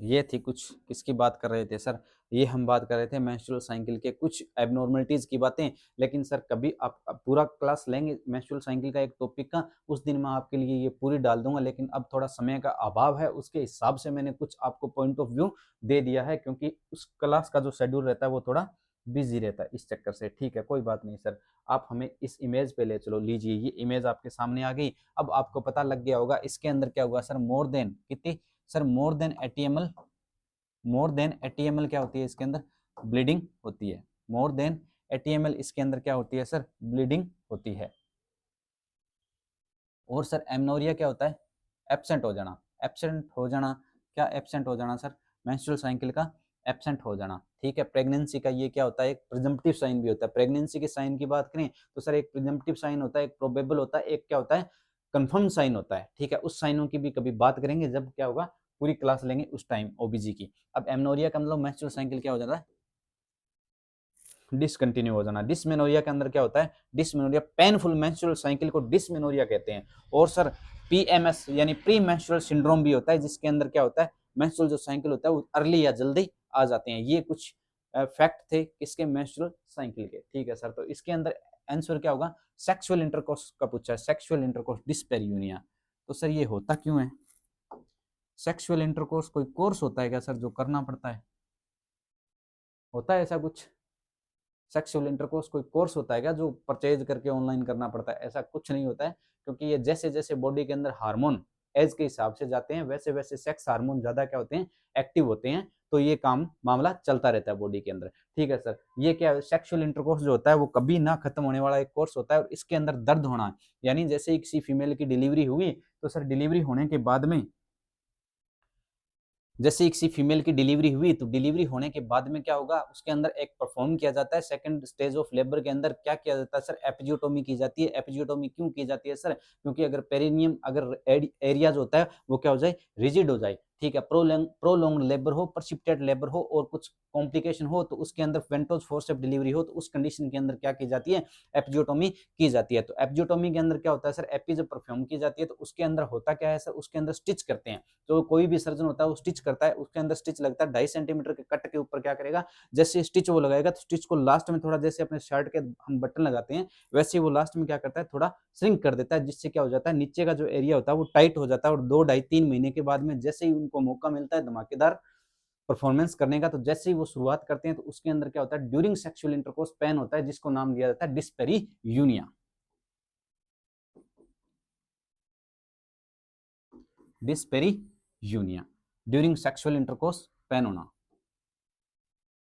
ये थी कुछ, किसकी बात कर रहे थे सर? ये हम बात कर रहे थे मेंस्ट्रुअल साइकिल के कुछ एबनॉर्मलिटीज की बातें। लेकिन सर कभी आप पूरा क्लास लेंगे मेंस्ट्रुअल साइकिल का एक टॉपिक का, उस दिन मैं आपके लिए ये पूरी डाल दूंगा। लेकिन अब थोड़ा समय का अभाव है, उसके हिसाब से मैंने कुछ आपको पॉइंट ऑफ व्यू दे दिया है, क्योंकि उस क्लास का जो शेड्यूल रहता है वो थोड़ा बिजी रहता है इस चक्कर से। ठीक है, कोई बात नहीं सर। आप हमें इस इमेज पे ले चलो। लीजिए, ये इमेज आपके सामने आ गई। अब आपको पता लग गया होगा इसके अंदर क्या हुआ सर? मोर देन कितनी sir? More than 80 ml, more than 80 ml क्या होती है इसके अंदर? ब्लीडिंग होती है। मोर देन 80 ml इसके अंदर क्या होती है सर? ब्लीडिंग होती है। और सर एमनोरिया क्या होता है? एब्सेंट हो जाना। एब्सेंट हो जाना, क्या एब्सेंट हो जाना सर? मेंस्ट्रुअल साइकिल का एब्सेंट हो जाना। ठीक है। प्रेगनेंसी का ये क्या होता है? एक प्रिजम्पटिव साइन भी होता है। प्रेगनेंसी के साइन की बात करें तो सर एक प्रिजम्पटिव साइन होता है, एक प्रोबेबल होता है, एक क्या होता है? कंफर्म साइन होता है। ठीक है। उस साइनों की भी कभी बात करेंगे जब क्या होगा, पूरी क्लास लेंगे उस टाइम ओबीजी की। अब एमनोरिया का मतलब मेंस्ट्रुअल साइकिल क्या हो जाता है? डिसकंटिन्यू हो जाना। डिसमेनोरिया के अंदर क्या होता है? डिसमेनोरिया, पेनफुल मेंस्ट्रुअल साइकिल को डिसमेनोरिया कहते हैं। और सर PMS यानी प्री मेंस्ट्रुअल सिंड्रोम भी होता है, जिसके अंदर क्या होता है, मेंस्ट्रुअल जो साइकिल होता है वो अर्ली या जल्दी आ जाते हैं। ये कुछ फैक्ट थे किसके, मेंस्ट्रुअल साइकिल के। ठीक है सर, तो इसके अंदर आंसर क्या होगा, सेक्सुअल इंटरकोर्स का पूछा है, सेक्सुअल इंटरकोर्स डिस्पेरियूनिया। तो सर ये होता क्यों है, सेक्सुअल इंटरकोर्स कोई कोर्स होता है क्या सर जो करना पड़ता है, होता है ऐसा कुछ, सेक्सुअल इंटरकोर्स कोई कोर्स होता है क्या जो परचेज करके ऑनलाइन करना पड़ता है, ऐसा कुछ नहीं होता है। क्योंकि ये जैसे जैसे बॉडी के अंदर हार्मोन एज के हिसाब से जाते हैं, वैसे वैसे सेक्स हार्मोन ज्यादा क्या होते हैं, एक्टिव होते हैं, तो ये काम मामला चलता रहता है बॉडी के अंदर। ठीक है सर, ये क्या सेक्सुअल इंटरकोर्स जो होता है वो कभी ना खत्म होने वाला एक कोर्स होता है, और इसके अंदर दर्द होना, यानी जैसे ही किसी फीमेल की डिलीवरी हुई, तो सर डिलीवरी होने के बाद में, जैसे किसी फीमेल की डिलीवरी हुई, तो डिलीवरी होने के बाद में क्या होगा, उसके अंदर एक परफॉर्म किया जाता है, सेकंड स्टेज ऑफ लेबर के अंदर क्या किया जाता है सर, एपिजियोटोमी की जाती है। एपिजियोटोमी क्यों की जाती है सर, क्योंकि अगर पेरिनियम, अगर एरिया जो होता है वो क्या हो जाए, रिजिड हो जाए। ठीक है, प्रोलॉन्ग लेबर हो, प्रेसिपिटेट लेबर हो, और कुछ कॉम्प्लिकेशन हो, तो उसके अंदर वेंटोज फोर्सेप्स डिलीवरी हो, तो उस कंडीशन के अंदर क्या की जाती है, एपिजियोटोमी की जाती है। तो एपिजियोटोमी के अंदर क्या होता है सर, एपी जब परफॉर्म की जाती है तो उसके अंदर होता क्या है सर, उसके अंदर स्टिच करते हैं। तो कोई भी सर्जन होता है वो स्टिच करता है, उसके अंदर स्टिच लगता है 2.5 सेंटीमीटर के कट के ऊपर, क्या करेगा, जैसे स्टिच वो लगाएगा तो स्टिच को लास्ट में थोड़ा, जैसे अपने शर्ट के हम बटन लगाते हैं वैसे ही वो लास्ट में क्या करता है, थोड़ा श्रिंक कर देता है, जिससे क्या हो जाता है, नीचे का जो एरिया होता है वो टाइट हो जाता है। और 2 ढाई 3 महीने के बाद में जैसे ही उनको मौका मिलता है धमाकेदार परफॉर्मेंस करने का, तो जैसे ही वो शुरुआत करते हैं तो उसके अंदर क्या होता है, ड्यूरिंग सेक्सुअल इंटरकोर्स पेन होता है, जिसको नाम दिया जाता है डिस्पेरियूनिया। डिस्पेरियूनिया, ड्यूरिंग सेक्सुअल इंटरकोर्स पेन होना,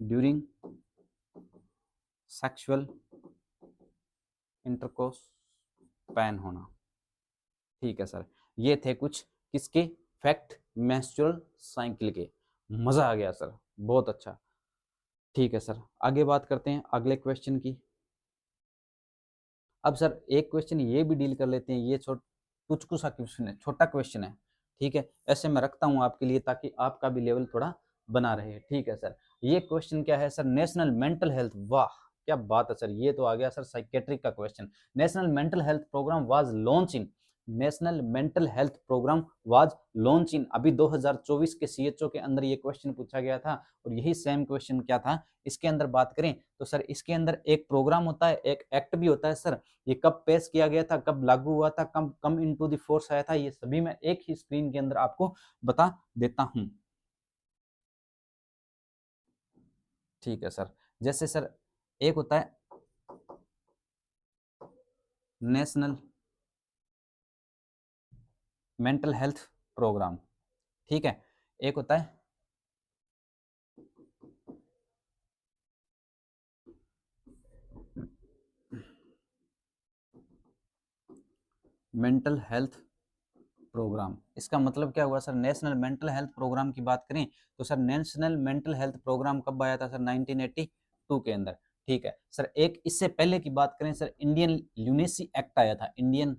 ड्यूरिंग सेक्सुअल इंटरकोर्स पेन होना। ठीक है सर, ये थे कुछ किसके फैक्ट, मेंस्ट्रुअल साइकिल के। मजा आ गया सर, बहुत अच्छा। ठीक है सर, आगे बात करते हैं अगले क्वेश्चन की। अब सर एक क्वेश्चन ये भी डील कर लेते हैं, ये टुचकू सा क्वेश्चन है, छोटा क्वेश्चन है। ठीक है, ऐसे मैं रखता हूँ आपके लिए ताकि आपका भी लेवल थोड़ा बना रहे। ठीक है सर, ये क्वेश्चन क्या है सर, नेशनल मेंटल हेल्थ, वाह क्या बात है सर, ये तो आ गया सर साइकेट्रिक का question. National mental health program was launch in, national mental health program was launch in, अभी 2024 के CHO के अंदर ये क्वेश्चन पूछा गया था। और यही सेम क्वेश्चन क्या था, इसके अंदर बात करें तो सर इसके अंदर एक प्रोग्राम होता है, एक एक्ट भी होता है सर। ये कब पेश किया गया था, कब लागू हुआ था, कब कम इनटू द फोर्स आया था, ये सभी मैं एक ही स्क्रीन के अंदर आपको बता देता हूं। ठीक है सर, जैसे सर एक होता है नेशनल मेंटल हेल्थ प्रोग्राम, ठीक है, एक होता है मेंटल हेल्थ प्रोग्राम। इसका मतलब क्या हुआ sir, national mental health program की बात करें तो sir national mental health program कब आया था सर, 1982 के अंदर। ठीक है सर, एक इससे पहले की बात करें सर, इंडियन ल्यूनेसी एक्ट आया था, इंडियन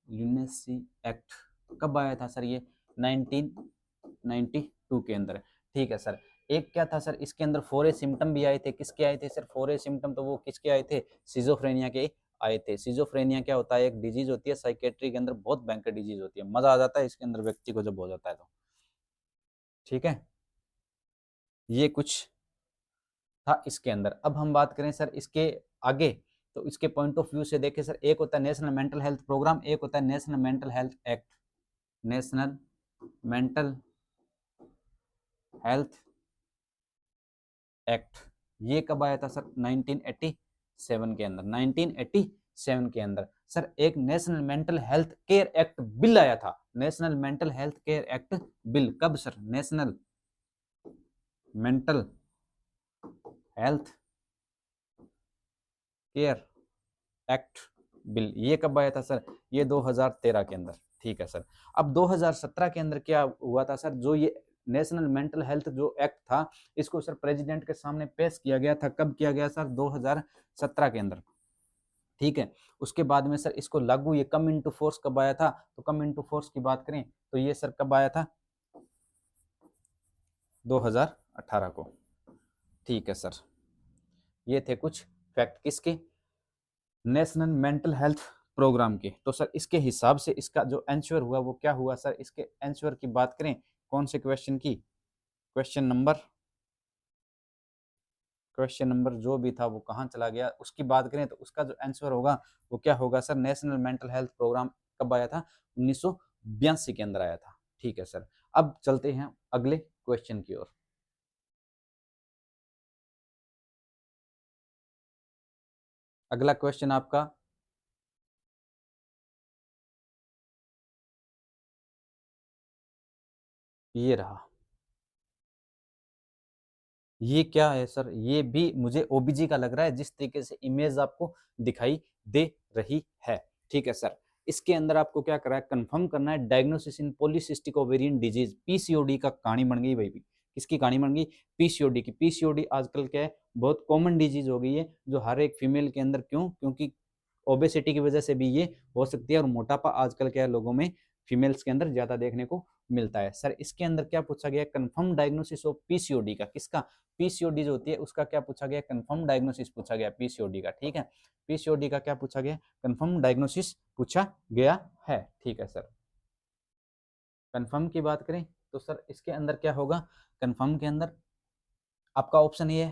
ल्यूनेसी एक्ट कब आया था सर, ये 1992 के अंदर। ठीक है सर, एक क्या था सर, इसके अंदर 4A सिम्टम भी आए थे, किसके आए थे सर, 4A सिम्टम, तो वो किसके आए थे, सिजोफ्रेनिया के आए थे। सिजोफ्रेनिया क्या होता है, एक डिजीज होती है साइकेट्री के अंदर, बहुत भयंकर डिजीज होती है, मजा आ जाता है इसके अंदर व्यक्ति को जब हो जाता है तो। ठीक है, ये कुछ था इसके अंदर। अब हम बात करें सर इसके आगे, तो इसके पॉइंट ऑफ व्यू से देखें सर, एक होता है नेशनल मेंटल हेल्थ प्रोग्राम, एक होता है national mental health act. National mental health act ये कब आया था सर, 1987 के अंदर, 1987 के अंदर। सर एक national mental health care act bill आया था, national mental health care act bill, कब sir, national mental health care act bill ये कब आया था सर, ये 2013 के अंदर। ठीक है सर, अब 2017 के अंदर क्या हुआ था सर, जो ये नेशनल मेंटल हेल्थ जो एक्ट था, इसको सर प्रेसिडेंट के सामने पेश किया गया था, कब किया गया सर, 2017 के अंदर। ठीक है, उसके बाद में सर इसको लागू, ये कम इनटू फोर्स कब आया था, तो कम इनटू फोर्स की बात करें तो ये सर कब आया था, 2018 को। ठीक है सर, ये थे कुछ फैक्ट किसके, नेशनल मेंटल हेल्थ प्रोग्राम के। तो सर इसके हिसाब से इसका जो आंसर हुआ वो क्या हुआ सर? इसके आंसर की बात करें कौन से क्वेश्चन की, क्वेश्चन नंबर जो भी था वो कहाँ चला गया, उसकी बात करें तो उसका जो आंसर होगा वो क्या होगा sir? National mental health program कब आया था? 1982 के अंदर आया था। ठीक है सर, अब चलते हैं अगले क्वेश्चन की ओर। अगला क्वेश्चन आपका ये रहा। ये क्या है सर? ये भी मुझे ओबीजी का लग रहा है जिस तरीके से इमेज आपको दिखाई दे रही है। ठीक है सर, इसके अंदर आपको क्या करना है? कंफर्म करना है डायग्नोसिस इन पॉलीसिस्टिक ओवेरियन डिजीज, पीसीओडी का कहानी बन गई भाई। किसकी कहानी बन गई? पीसीओडी की। पीसीओडी आजकल क्या है, बहुत कॉमन डिजीज हो गई है जो हर एक फीमेल के अंदर, क्यों? क्योंकि ओबेसिटी की वजह से भी ये हो सकती है, और मोटापा आजकल क्या है लोगों में, फीमेल्स के अंदर ज्यादा देखने को मिलता है। सर इसके अंदर क्या पूछा गया? कंफर्म डायग्नोसिस ऑफ पीसीओडी का। किसका? पीसीओडी जो होती है उसका क्या पूछा गया? कंफर्म डायग्नोसिस पूछा गया पीसीओडी का। ठीक है, पीसीओडी का क्या पूछा गया? कंफर्म डायग्नोसिस पूछा गया है। ठीक है सर, कंफर्म की बात करें तो सर इसके अंदर क्या होगा? कंफर्म के अंदर आपका ऑप्शन ए है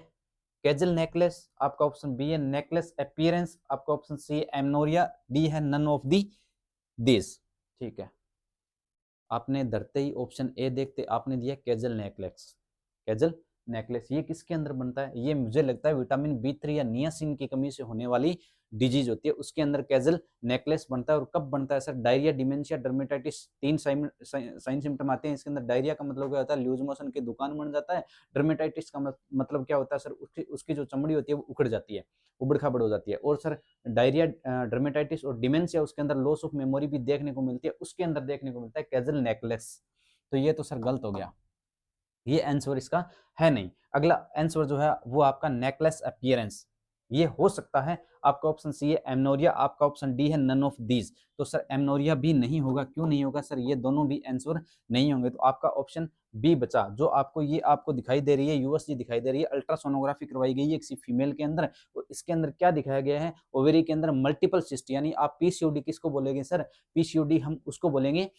कैजल नेकलेस, आपका ऑप्शन बी है नेकलेस अपीयरेंस, आपका ऑप्शन सी है एमनोरिया, डी है नन ऑफ दी दिस। ठीक है, आपने धरते ही ऑप्शन ए देखते आपने दिया कैजल नेकलेस। कैजल नेकलेस ये किसके अंदर बनता है? ये मुझे लगता है विटामिन बी3 या नियासिन की कमी से होने वाली डिजीज होती है, उसके अंदर कैजल नेकलेस बनता है। और कब बनता है सर? डायरिया, डिमेंशिया, डर्मेटाइटिस, तीन साइन सिम्टम आते हैं इसके अंदर। डायरिया का मतलब क्या होता है? लूज मोशन की दुकान बन जाता है। डर्मेटाइटिस का मतलब क्या होता है सर? उसकी जो चमड़ी होती है वो उखड़ जाती है, उबड़ खाबड़ हो जाती है। और सर डायरिया, डर्मेटाइटिस और डिमेंशिया, उसके अंदर लॉस ऑफ मेमोरी भी देखने को मिलती है, उसके अंदर देखने को मिलता है कैजल नेकलेस। तो ये तो सर गलत हो गया, ये आंसर इसका है नहीं। अगला आंसर जो है वो आपका नेकलेस अपीयरेंस, ये हो सकता है। आपका ऑप्शन सी है एमनोरिया, आपका ऑप्शन डी है नन ऑफ दीज। तो सर एमनोरिया भी नहीं होगा। क्यों नहीं होगा सर? ये दोनों भी आंसर नहीं होंगे। तो आपका ऑप्शन बी बचा, जो आपको ये आपको दिखाई दे रही है, यूएसजी दिखाई दे रही है, अल्ट्रासोनोग्राफी करवाई गई है किसी फीमेल के अंदर, और इसके अंदर क्या दिखाया गया है? ओवेरी के अंदर मल्टीपल सिस्ट, यानी आप पीसीओडी किसको बोलेंगे सर? पीसीओडी हम उसको बोलेंगे,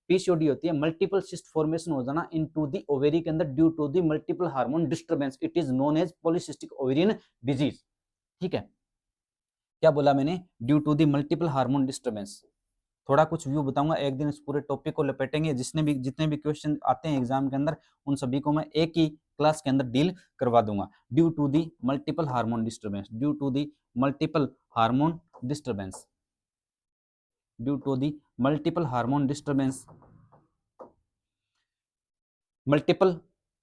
पीसीओडी होती है मल्टीपल सिस्ट फॉर्मेशन हो जाना इनटू द ओवेरी के अंदर due to the multiple hormone disturbance, it is known as polycystic ovarian disease. ठीक है, क्या बोला मैंने? Due to the multiple hormone disturbance. थोड़ा कुछ व्यू बताऊंगा, एक दिन इस पूरे टॉपिक को लपेटेंगे, जितने भी क्वेश्चन आते हैं एग्जाम के अंदर उन सभी को मैं एक ही क्लास के अंदर डील करवा दूंगा। Due to the multiple hormone disturbance, due to the multiple hormone disturbance, due to the multiple hormone disturbance, multiple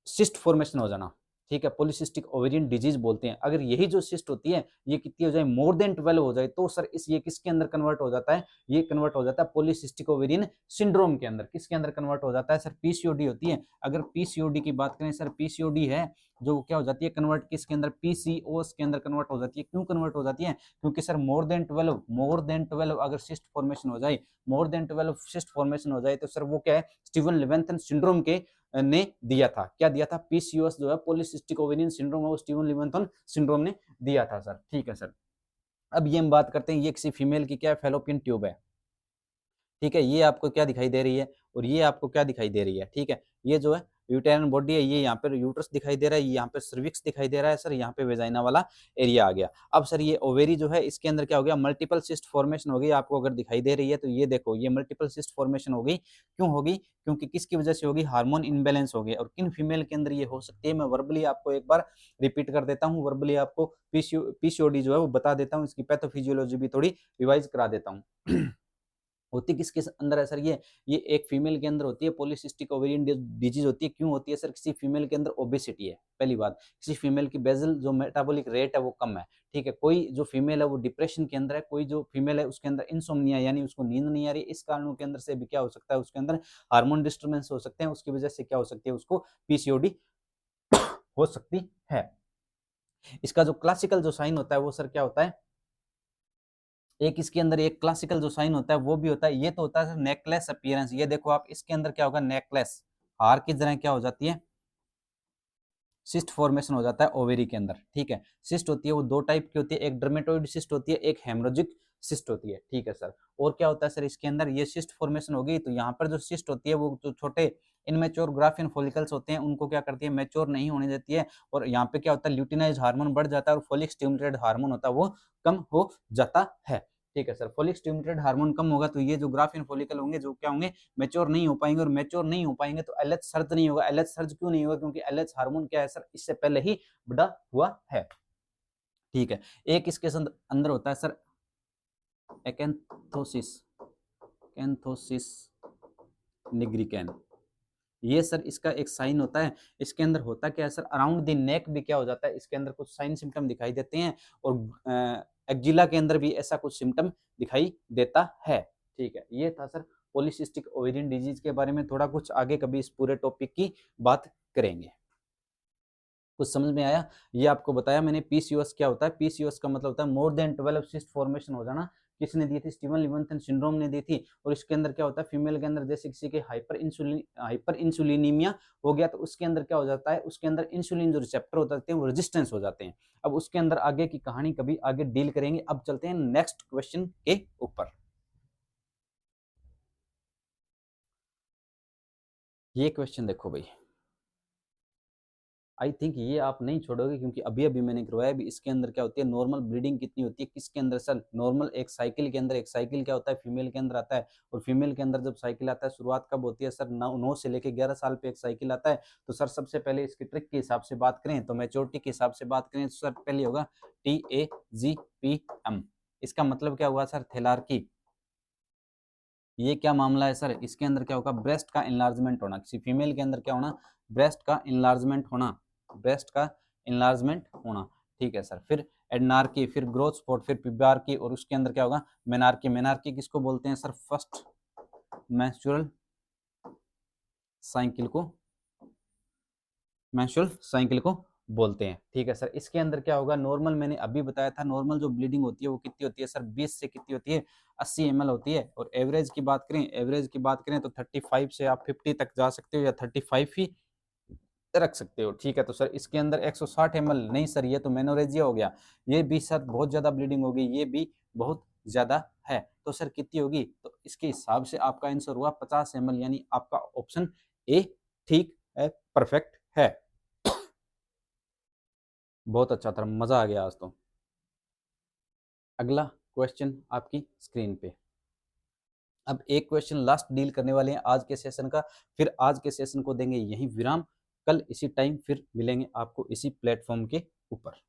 cyst formation हो जाना। ठीक है, पॉलीसिस्टिक ओवेरियन डिजीज बोलते हैं। अगर यही जो सिस्ट होती है ये कितनी हो जाए? मोर देन 12 हो जाए तो सर ये किसके अंदर कन्वर्ट हो जाता है? ये कन्वर्ट हो जाता है पॉलीसिस्टिक ओवेरियन सिंड्रोम के अंदर। किसके अंदर कन्वर्ट हो जाता है सर? पीसीओडी होती है। अगर पीसीओडी की बात करें सर, पीसीओडी है जो क्या हो जाती है कन्वर्ट किसके अंदर? पीसीओएस के अंदर कन्वर्ट हो जाती है। क्यों कन्वर्ट हो जाती है? क्योंकि सर मोर देन 12 अगर सिस्ट फॉर्मेशन हो जाए, मोर देन 12 सिस्ट फॉर्मेशन हो जाए तो सर वो क्या है? स्टीवन लिवेंथन सिंड्रोम के ने दिया था। क्या दिया था? पीसीओएस जो है पॉलीसिस्टिक ओवेरियन सिंड्रोम, वो स्टीवन लिवेंथन सिंड्रोम ने दिया था सर। ठीक है सर, अब ये हम बात करते हैं, ये किसी फीमेल की क्या है? फैलोपियन ट्यूब है। ठीक है, ये आपको क्या दिखाई दे रही है और ये आपको क्या दिखाई दे रही है? ठीक है, ये जो है यूटेरिन बॉडी है, ये यहाँ पर यूट्रस दिखाई दे रहा है, ये यहाँ पे सर्विक्स दिखाई दे रहा है सर, यहाँ पे वेजाइना वाला एरिया आ गया। अब सर ये ओवेरी जो है इसके अंदर क्या हो गया? मल्टीपल सिस्ट फॉर्मेशन हो गई। आपको अगर दिखाई दे रही है तो ये देखो, ये मल्टीपल सिस्ट फॉर्मेशन हो गई। क्यों होगी? क्योंकि किसकी वजह से होगी? हार्मोन इनबैलेंस हो गया। और किन फीमेल के अंदर ये हो सकती है? मैं वर्बली आपको एक बार रिपीट कर देता हूँ, वर्बली आपको पीसीओडी जो है वो बता देता हूँ, इसकी पैथोफिजियोलॉजी भी थोड़ी रिवाइज करा देता हूँ। होती किसके अंदर है सर? ये एक फीमेल के अंदर होती है, पॉलीसिस्टिक ओवेरियन डिजीज होती है। क्यों होती है सर? किसी फीमेल के अंदर ओबेसिटी है, पहली बात। किसी फीमेल की बेजल जो मेटाबॉलिक रेट है वो कम है। ठीक है, कोई जो फीमेल है वो डिप्रेशन के अंदर है, कोई जो फीमेल है उसके अंदर इंसोम्निया यानी उसको नींद नहीं आ रही, इस कारणों के अंदर से भी क्या हो सकता है? उसके अंदर हार्मोन डिस्टर्बेंस हो सकते हैं, उसकी वजह से क्या हो सकती है? उसको पीसीओडी हो सकती है। इसका जो क्लासिकल जो साइन होता है वो सर क्या होता है? एक इसके अंदर एक क्लासिकल जो साइन होता है वो भी होता है। ये तो होता है नेकलेस अपीयरेंस। ये देखो आप, इसके अंदर क्या होगा? नेकलेस, हार की तरह क्या हो जाती है? सिस्ट फॉर्मेशन हो जाता है ओवेरी के अंदर। ठीक है, सिस्ट होती है वो दो टाइप की होती है, एक डर्मेटोइड सिस्ट होती है, एक हेमोरेजिक सिस्ट होती है, ठीक है सर। और क्या होता है सर इसके अंदर, ये सिस्ट फॉर्मेशन होगी तो यहाँ पर जो सिस्ट होती है वो जो छोटे इनमेच्योर ग्राफिन फॉलिकल्स होते हैं उनको क्या करती है, मैच्योर नहीं होने देती है, और यहाँ पे क्या होता है, ल्यूटिनाइज हार्मोन बढ़ जाता है और फोलिक स्टिमुलेटेड हार्मोन होता है वो कम हो जाता है, ठीक है सर। फोलिक स्टिमुलेटेड हार्मोन कम होगा तो ये जो ग्राफिन फॉलिकल होंगे जो क्या होंगे, मैच्योर नहीं हो पाएंगे, और मैच्योर नहीं हो पाएंगे तो एलएच सर्ज नहीं होगा। एलएच सर्ज क्यों नहीं होगा, क्योंकि एलएच हार्मोन क्या है सर, इससे पहले ही बढ़ा हुआ है, ठीक है। एक इसके अंदर होता है सर एकैंथोसिस, कैंथोसिस निग्रिकेन, ये सर इसका एक साइन होता है। इसके अंदर होता क्या है सर, अराउंड द नेक भी क्या हो जाता है, इसके अंदर कुछ साइन सिम्टम दिखाई देते हैं, और एक्जिला के अंदर भी ऐसा कुछ सिम्टम दिखाई देता है, ठीक है। ये था सर पॉलीसिस्टिक ओवेरियन डिजीज के बारे में, थोड़ा कुछ आगे कभी इस पूरे टॉपिक की बात करेंगे। कुछ समझ में आया? ये आपको बताया मैंने पीसीओएस क्या होता है। पीसीओएस का मतलब होता है मोर देन 12 सिस्ट फॉर्मेशन हो जाना। किसने दी थी? स्टीवन लिवनथन सिंड्रोम ने दी थी। और इसके अंदर क्या होता है, फीमेल के अंदर जैसे किसी के हाइपर इंसुलिनीमिया हो गया तो उसके अंदर क्या हो जाता है, उसके अंदर इंसुलिन जो रिसेप्टर होते हैं वो रेजिस्टेंस हो जाते हैं। अब उसके अंदर आगे की कहानी कभी आगे डील करेंगे। अब चलते हैं नेक्स्ट क्वेश्चन के ऊपर। ये क्वेश्चन देखो भाई, आई थिंक ये आप नहीं छोड़ोगे क्योंकि अभी अभी मैंने करवाया। भी इसके अंदर क्या होती है, नॉर्मल ब्लीडिंग कितनी होती है, किसके अंदर सर, नॉर्मल एक साइकिल के अंदर, एक साइकिल क्या होता है फीमेल के अंदर आता है, और फीमेल के अंदर जब साइकिल आता है शुरुआत कब होती है सर, 9 से लेकर 11 साल पे एक साइकिल आता है। तो सर सबसे पहले इसकी ट्रिक के हिसाब से बात करें तो मैच्योरिटी के हिसाब से बात करें तो सर पहले होगा TAGPM। इसका मतलब क्या हुआ सर, थैलार्की। ये क्या मामला है सर, इसके अंदर क्या होगा, ब्रेस्ट का इनलार्जमेंट होना, किसी फीमेल के अंदर क्या होना, ब्रेस्ट का इनलार्जमेंट होना, ब्रेस्ट का इनलार्जमेंट होना, ठीक है सर। फिर एडनार्की, फिर ग्रोथ स्पॉट, फिर पिबार्की, और उसके अंदर क्या होगा, मेनार्की। मेनार्की किसको बोलते हैं सर, फर्स्ट मेंस्ट्रुअल साइकिल को, मेंस्ट्रुअल साइकिल को बोलते हैं, ठीक है सर। इसके अंदर क्या होगा, नॉर्मल मैंने अभी बताया था, नॉर्मल जो ब्लीडिंग होती है वो कितनी होती है सर, 20 से कितनी होती है, 80 ml होती है। और एवरेज की बात करें, एवरेज की बात करें तो 35 से आप 50 तक जा सकते हो, या 35 ही रख सकते हो, ठीक है। तो सर इसके अंदर 160 ml नहीं सर, ये तो मेनोरेजिया हो गया। ये भी सर बहुत ज्यादा ब्लीडिंग होगी, ये भी बहुत ज्यादा है। तो सर कितनी होगी, तो इसके हिसाब से आपका आंसर हुआ 50 ml, यानी आपका ऑप्शन ए ठीक है, परफेक्ट है। बहुत अच्छा था, मजा आ गया आज तो। अगला क्वेश्चन आपकी स्क्रीन पे। अब एक क्वेश्चन लास्ट डील करने वाले हैं आज के सेशन का, फिर आज के सेशन को देंगे यही विराम। कल इसी टाइम फिर मिलेंगे आपको इसी प्लेटफॉर्म के ऊपर।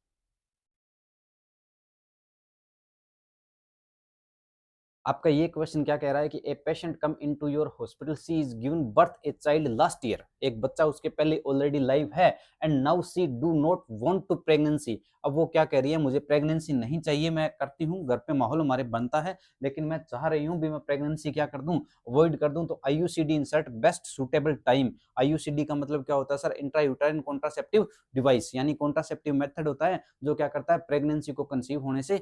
आपका ये क्वेश्चन क्या कह रहा है कि a patient come into your hospital, she is given birth a child last year. एक बच्चा उसके पहले ऑलरेडी लाइव है, and now she do not want to pregnancy. अब वो क्या कह रही है, मुझे प्रेगनेंसी नहीं चाहिए, मैं करती हूँ, घर पे माहौल हमारे बनता है, लेकिन मैं चाह रही हूँ भी मैं प्रेगनेंसी क्या कर दूं, अवॉइड कर दूं। तो IUCD insert best suitable time. IUCD का मतलब क्या होता है sir, intra uterine contraceptive device, यानी कॉन्ट्रासेप्टिव मेथड होता है जो क्या करता है, प्रेगनेंसी को कंसीव होने से,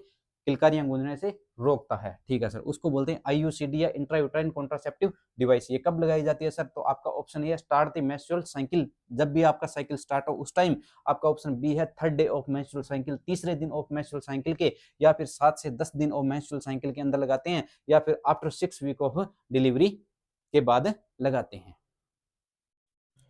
किलकारियां गूंजने से रोकता है, ठीक है सर। उसको बोलते हैं आईयूसीडी या इंट्रायूटेराइन कॉन्ट्रासेप्टिव डिवाइस। ये कब लगाई जाती है सर, तो आपका option A start the menstrual cycle, जब भी आपका साइकिल स्टार्ट हो उस टाइम। आपका ऑप्शन बी है third day of menstrual cycle, तीसरे दिन ऑफ मेंस्ट्रुअल साइकिल के, या फिर 7 से 10 दिन ऑफ मेंस्ट्रुअल साइकिल के अंदर लगाते हैं, या फिर आफ्टर 6 वीक ऑफ डिलीवरी के बाद लगाते हैं।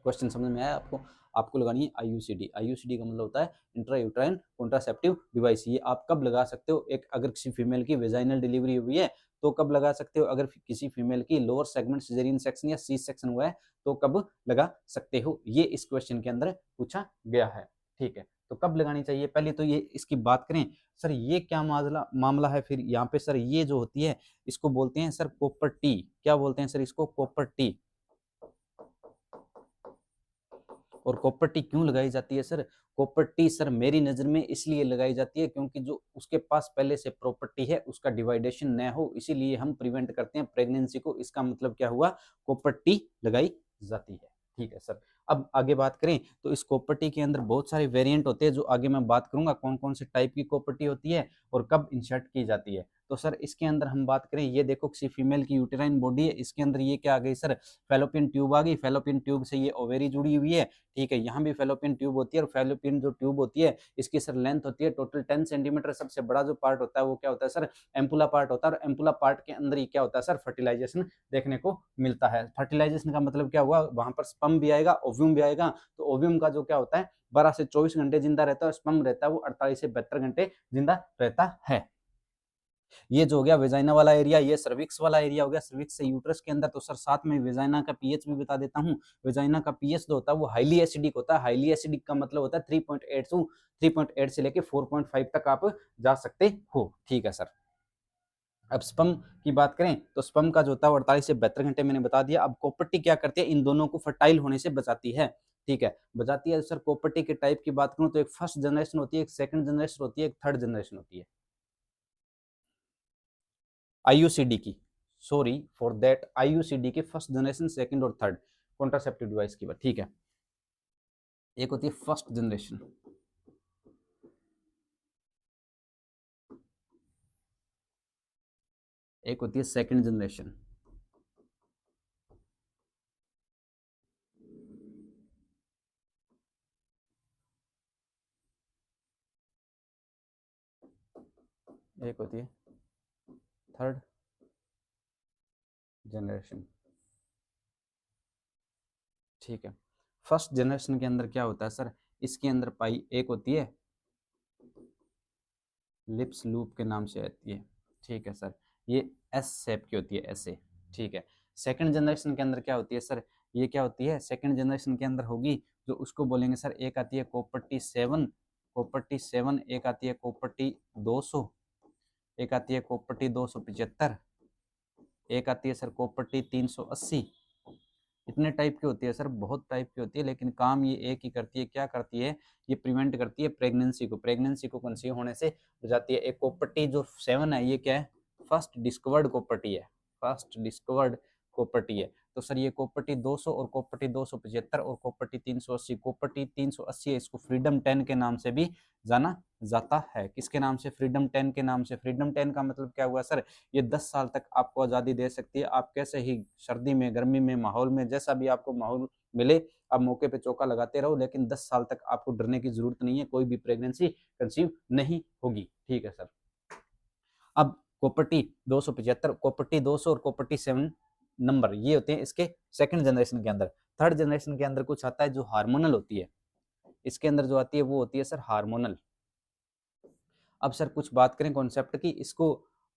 क्वेश्चन समझ में आया आपको? आपको लगानी है आईयूसीडी। आईयूसीडी का मतलब होता है इंट्रा यूट्राइन कॉन्ट्रासेप्टिव डिवाइस। ये आप कब लगा सकते हो, एक अगर किसी फीमेल की वेजाइनल डिलीवरी हुई है तो कब लगा सकते हो, अगर किसी फीमेल की लोअर सेगमेंट सिजेरियन सेक्शन या सी सेक्शन हुआ है तो कब लगा सकते हो, ये इस क्वेश्चन के अंदर पूछा गया है, ठीक है। तो कब लगानी चाहिए, पहले तो ये इसकी बात करें सर, ये क्या मामला है। फिर यहाँ पे सर ये जो होती है इसको बोलते हैं सर कॉपर टी। क्या बोलते हैं सर इसको, कॉपर टी। और कॉपर टी क्यों लगाई जाती है सर, कॉपर टी सर मेरी नज़र में इसलिए लगाई जाती है क्योंकि जो उसके पास पहले से प्रॉपर्टी है उसका डिवाइडेशन न हो, इसीलिए हम प्रिवेंट करते हैं प्रेगनेंसी को। इसका मतलब क्या हुआ, कॉपर टी लगाई जाती है, ठीक है सर। अब आगे बात करें तो इस कॉपर के अंदर बहुत सारे वेरिएंट होते हैं, जो आगे मैं बात करूंगा कौन कौन से टाइप की कॉपर होती है और कब इंसर्ट की जाती है। तो सर इसके अंदर हम बात करें, ये देखो किसी फीमेल की यूटेराइन बॉडी है, इसके अंदर ये क्या आ गई सर, फेलोपियन ट्यूब आ गई। फेलोपियन ट्यूब से ये ओवेरी जुड़ी हुई है, ठीक है। यहाँ भी फेलोपियन ट्यूब होती है, और फेलोपियन जो ट्यूब होती है इसकी सर लेंथ होती है टोटल 10 सेंटीमीटर। सबसे बड़ा जो पार्ट होता है वो क्या होता है सर, एम्पुला पार्ट होता है, और एम्पुला पार्ट के अंदर ही क्या होता है सर, फर्टिलाइजेशन देखने को मिलता है। फर्टिलाइजेशन का मतलब क्या हुआ, वहां पर स्पर्म भी आएगा, ओव्यूम भी आएगा। तो ओव्यूम का जो क्या होता है 12 से 24 घंटे जिंदा रहता है, और स्पर्म रहता है वो 48 से 72 घंटे जिंदा रहता है। ये जो हो गया वेजाइना वाला एरिया, ये सर्विक्स वाला एरिया हो गया, सर्विक्स से यूट्रस के अंदर। तो सर साथ में वेजाइना का पीएच भी बता देता हूँ। वेजाइना का पीएच जो होता है वो हाईली एसिडिक होता है। हाईली एसिडिक का मतलब होता है 3.8 से लेके 4.5 तक आप जा सकते हो, ठीक है सर। अब स्पर्म की बात करें तो स्पर्म का जो होता है 48 से 72 घंटे मैंने बता दिया। अब कॉपर क्या करती है, इन दोनों को फर्टाइल होने से बचाती है, ठीक है, बचाती है। सर कॉपर के टाइप की बात करूं तो एक फर्स्ट जनरेशन होती है, एक सेकंड जनरेशन होती है, एक थर्ड जनरेशन होती है आईयूसीडी की, सॉरी फॉर दैट, आईयूसीडी के फर्स्ट जनरेशन, सेकंड और थर्ड कॉन्ट्रासेप्टिव डिवाइस की बात, ठीक है। एक होती है फर्स्ट जनरेशन, एक होती है सेकंड जनरेशन, एक होती है थर्ड जनरेशन, ठीक है। फर्स्ट जनरेशन के अंदर क्या होता है सर, इसके अंदर पाई एक होती है लिप्स लूप के नाम से आती है, ठीक है सर। ये एस शेप की होती है, ऐसे, ठीक है। सेकंड जनरेशन के अंदर क्या होती है सर, ये क्या होती है सेकंड जनरेशन के अंदर होगी, जो उसको बोलेंगे सर, एक आती है कॉपर सेवन, एक आती है कॉपर 200, एक आती है कॉपर 275, एक आती है सर कॉपर 380। इतने टाइप की होती है सर, बहुत टाइप की होती है, लेकिन काम ये एक ही करती है, क्या करती है, ये प्रिवेंट करती है प्रेगनेंसी को कंसीव होने से बचाती है। एक कॉपर्टी जो 7 है, ये क्या है, फर्स्ट डिस्कवर्ड कॉपर्टी है, फर्स्ट डिस्कवर्ड कॉपर्टी है। तो सर ये कॉपर्टी 200 और कॉपर्टी 275 और कॉपर्टी 380, कॉपर्टी 380 है, इसको फ्रीडम 10 के नाम से भी जाना जाता है। किसके नाम से, फ्रीडम 10 के नाम से। फ्रीडम 10 का मतलब क्या हुआ सर, ये 10 साल तक आपको आज़ादी दे सकती है। आप कैसे ही सर्दी में, गर्मी में, माहौल में, जैसा भी आपको माहौल मिले, आप मौके पे चौका लगाते रहो, लेकिन 10 साल तक आपको डरने की जरूरत नहीं है, कोई भी प्रेगनेंसी कंसीव नहीं होगी, ठीक है सर। अब कॉपर्टी 275, कॉपर्टी 200 और कॉपर्टी 7 नंबर, ये होते हैं इसके सेकंड जनरेशन के अंदर। थर्ड जनरेशन के अंदर कुछ आता है जो हार्मोनल होती है, इसके अंदर जो आती है वो होती है सर हार्मोनल। अब सर कुछ बात करें कॉन्सेप्ट की, इसको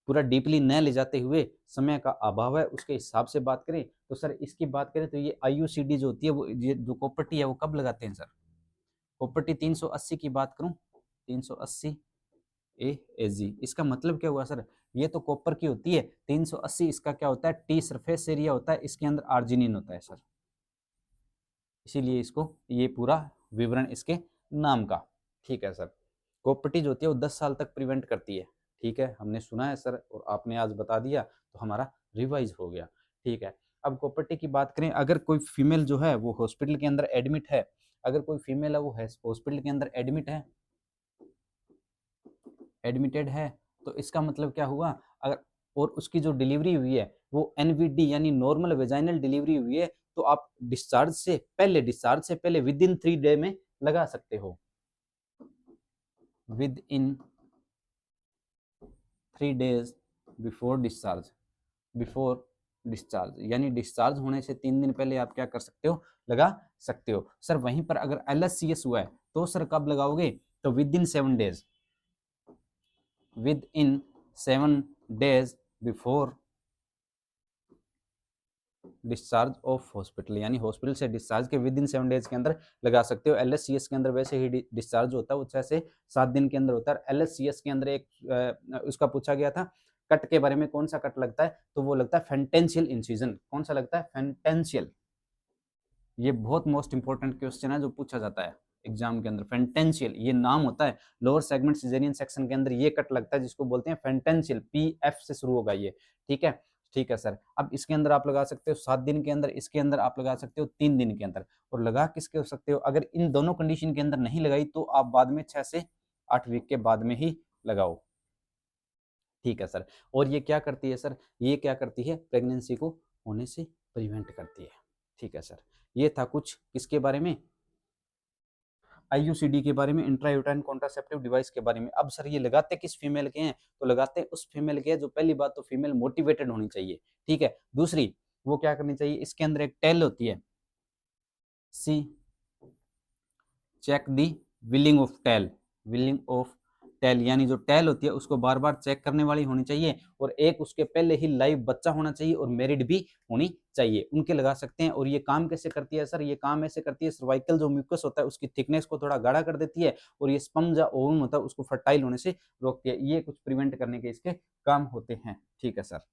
पूरा डीपली न ले जाते हुए, समय का अभाव है, उसके हिसाब से बात करें तो सर इसकी बात करें तो ये आईयूसीडी जो होती है वो, ये जो कॉपर्टी है वो कब लगाते हैं सर, कॉपर्टी 380 की बात करूं, 380 AAG, इसका मतलब क्या हुआ सर, ये तो कॉपर की होती है 380, इसका क्या होता है, टी सरफेस एरिया होता है, इसके अंदर आर्जिनिन होता है सर, इसीलिए इसको ये पूरा विवरण इसके नाम का, ठीक है सर। कॉपर्टी जो होती है वो 10 साल तक प्रिवेंट करती है, ठीक है, हमने सुना है सर और आपने आज बता दिया तो हमारा रिवाइज हो गया, ठीक है। अब कॉपर्टी की बात करें, अगर कोई फीमेल जो है वो हॉस्पिटल के अंदर एडमिट है, अगर कोई फीमेल है वो हॉस्पिटल के अंदर एडमिटेड है, तो इसका मतलब क्या हुआ, अगर और उसकी जो डिलीवरी हुई है वो एनवीडी यानी नॉर्मल वेजाइनल डिलीवरी हुई है, तो आप डिस्चार्ज से पहले विद इन 3 डे में लगा सकते हो, with in 3 days before discharge यानी डिस्चार्ज होने से 3 दिन पहले आप क्या कर सकते हो, लगा सकते हो सर। वहीं पर अगर LSCS हुआ है तो सर कब लगाओगे, तो with in 7 days before discharge of hospital, यानी हॉस्पिटल से डिस्चार्ज के विद इन 7 डेज के अंदर लगा सकते हो। LSCS के अंदर वैसे ही डिस्चार्ज होता है वो 6 से 7 दिन के अंदर होता है। LSCS के अंदर एक उसका पूछा गया था कट के बारे में, कौन सा कट लगता है, तो वो लगता है फेंटेंशियल इंसिजन। कौन सा लगता है, फेंटेंशियल। ये बहुत मोस्ट इंपॉर्टेंट क्वेश्चन है जो पूछा जाता है एग्जाम के अंदर। फेंटेंशियल ये नाम होता है, लोअर सेगमेंट सिजेरियन सेक्शन के अंदर ये कट लगता है जिसको बोलते हैं फेंटेंशियल, PF से शुरू होगा ये, ठीक है। ठीक है सर। अब इसके अंदर आप लगा सकते हो 7 दिन के अंदर, इसके अंदर आप लगा सकते हो 3 दिन के अंदर, और लगा किसके हो सकते हो, अगर इन दोनों कंडीशन के अंदर नहीं लगाई तो आप बाद में 6 से 8 वीक के बाद में ही लगाओ। ठीक है सर। और ये क्या करती है सर, ये क्या करती है, प्रेगनेंसी को होने से प्रिवेंट करती है। ठीक है सर। ये था कुछ किसके बारे में, आईयूसीडी के बारे में, इंट्रायूटाइन कॉन्ट्रासेप्टिव डिवाइस के बारे में। अब सर ये लगाते किस फीमेल के हैं, तो लगाते हैं उस फीमेल के हैं जो, पहली बात तो फीमेल मोटिवेटेड होनी चाहिए। ठीक है। दूसरी, वो क्या करनी चाहिए, इसके अंदर एक टेल होती है, see check the willing of tail, willing of tail, यानी जो टेल होती है उसको बार बार चेक करने वाली होनी चाहिए, और एक उसके पहले ही लाइव बच्चा होना चाहिए, और मैरिड भी होनी चाहिए, उनके लगा सकते हैं। और ये काम कैसे करती है सर, ये काम ऐसे करती है, सर्वाइकल जो म्यूकस होता है उसकी थिकनेस को थोड़ा गाढ़ा कर देती है, और ये स्पंज या ओवम होता है उसको फर्टाइल होने से रोकती है। ये कुछ प्रिवेंट करने के इसके काम होते हैं। ठीक है सर।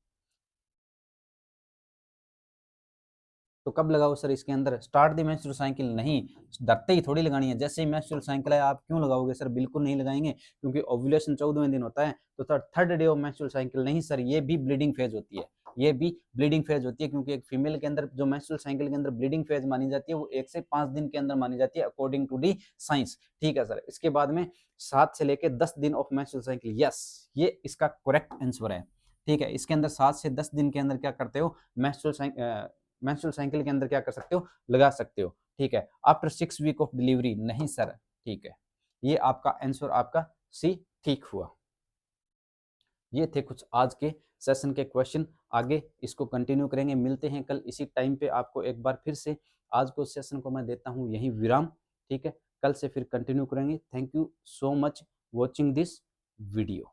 तो कब लगाओ सर इसके अंदर, स्टार्ट द मेंस्ट्रुअल साइकिल नहीं, डरते ही थोड़ी लगानी है। जैसे ही मेंस्ट्रुअल साइकिल है आप क्यों लगाओगे सर, बिल्कुल नहीं लगाएंगे, क्योंकि ओव्यूलेशन 14वें दिन होता है, तो sir third day of menstrual cycle नहीं सर, ये भी ब्लीडिंग फेज होती है, ये भी ब्लीडिंग फेज होती है, क्योंकि एक फीमेल के अंदर जो मेंस्ट्रुअल साइकिल के अंदर ब्लीडिंग फेज मानी जाती है वो 1 से 5 दिन के अंदर मानी जाती है, अकॉर्डिंग टू दी साइंस। ठीक है सर। इसके बाद में 7 से लेकर 10 दिन ऑफ मेंस्ट्रुअल साइकिल, यस ये इसका करेक्ट आंसर है। ठीक है। इसके अंदर 7 से 10 दिन के अंदर क्या करते हो, मेंस्ट्रुअल साइकिल के अंदर क्या कर सकते हो, लगा सकते हो। ठीक है। आफ्टर 6 वीक ऑफ डिलीवरी नहीं सर। ठीक है। ये आपका आंसर आपका सी ठीक हुआ। ये थे कुछ आज के सेशन के क्वेश्चन, आगे इसको कंटिन्यू करेंगे, मिलते हैं कल इसी टाइम पे आपको एक बार फिर से। आज को सेशन को मैं देता हूँ यही विराम। ठीक है। कल से फिर कंटिन्यू करेंगे। Thank you so much watching this video.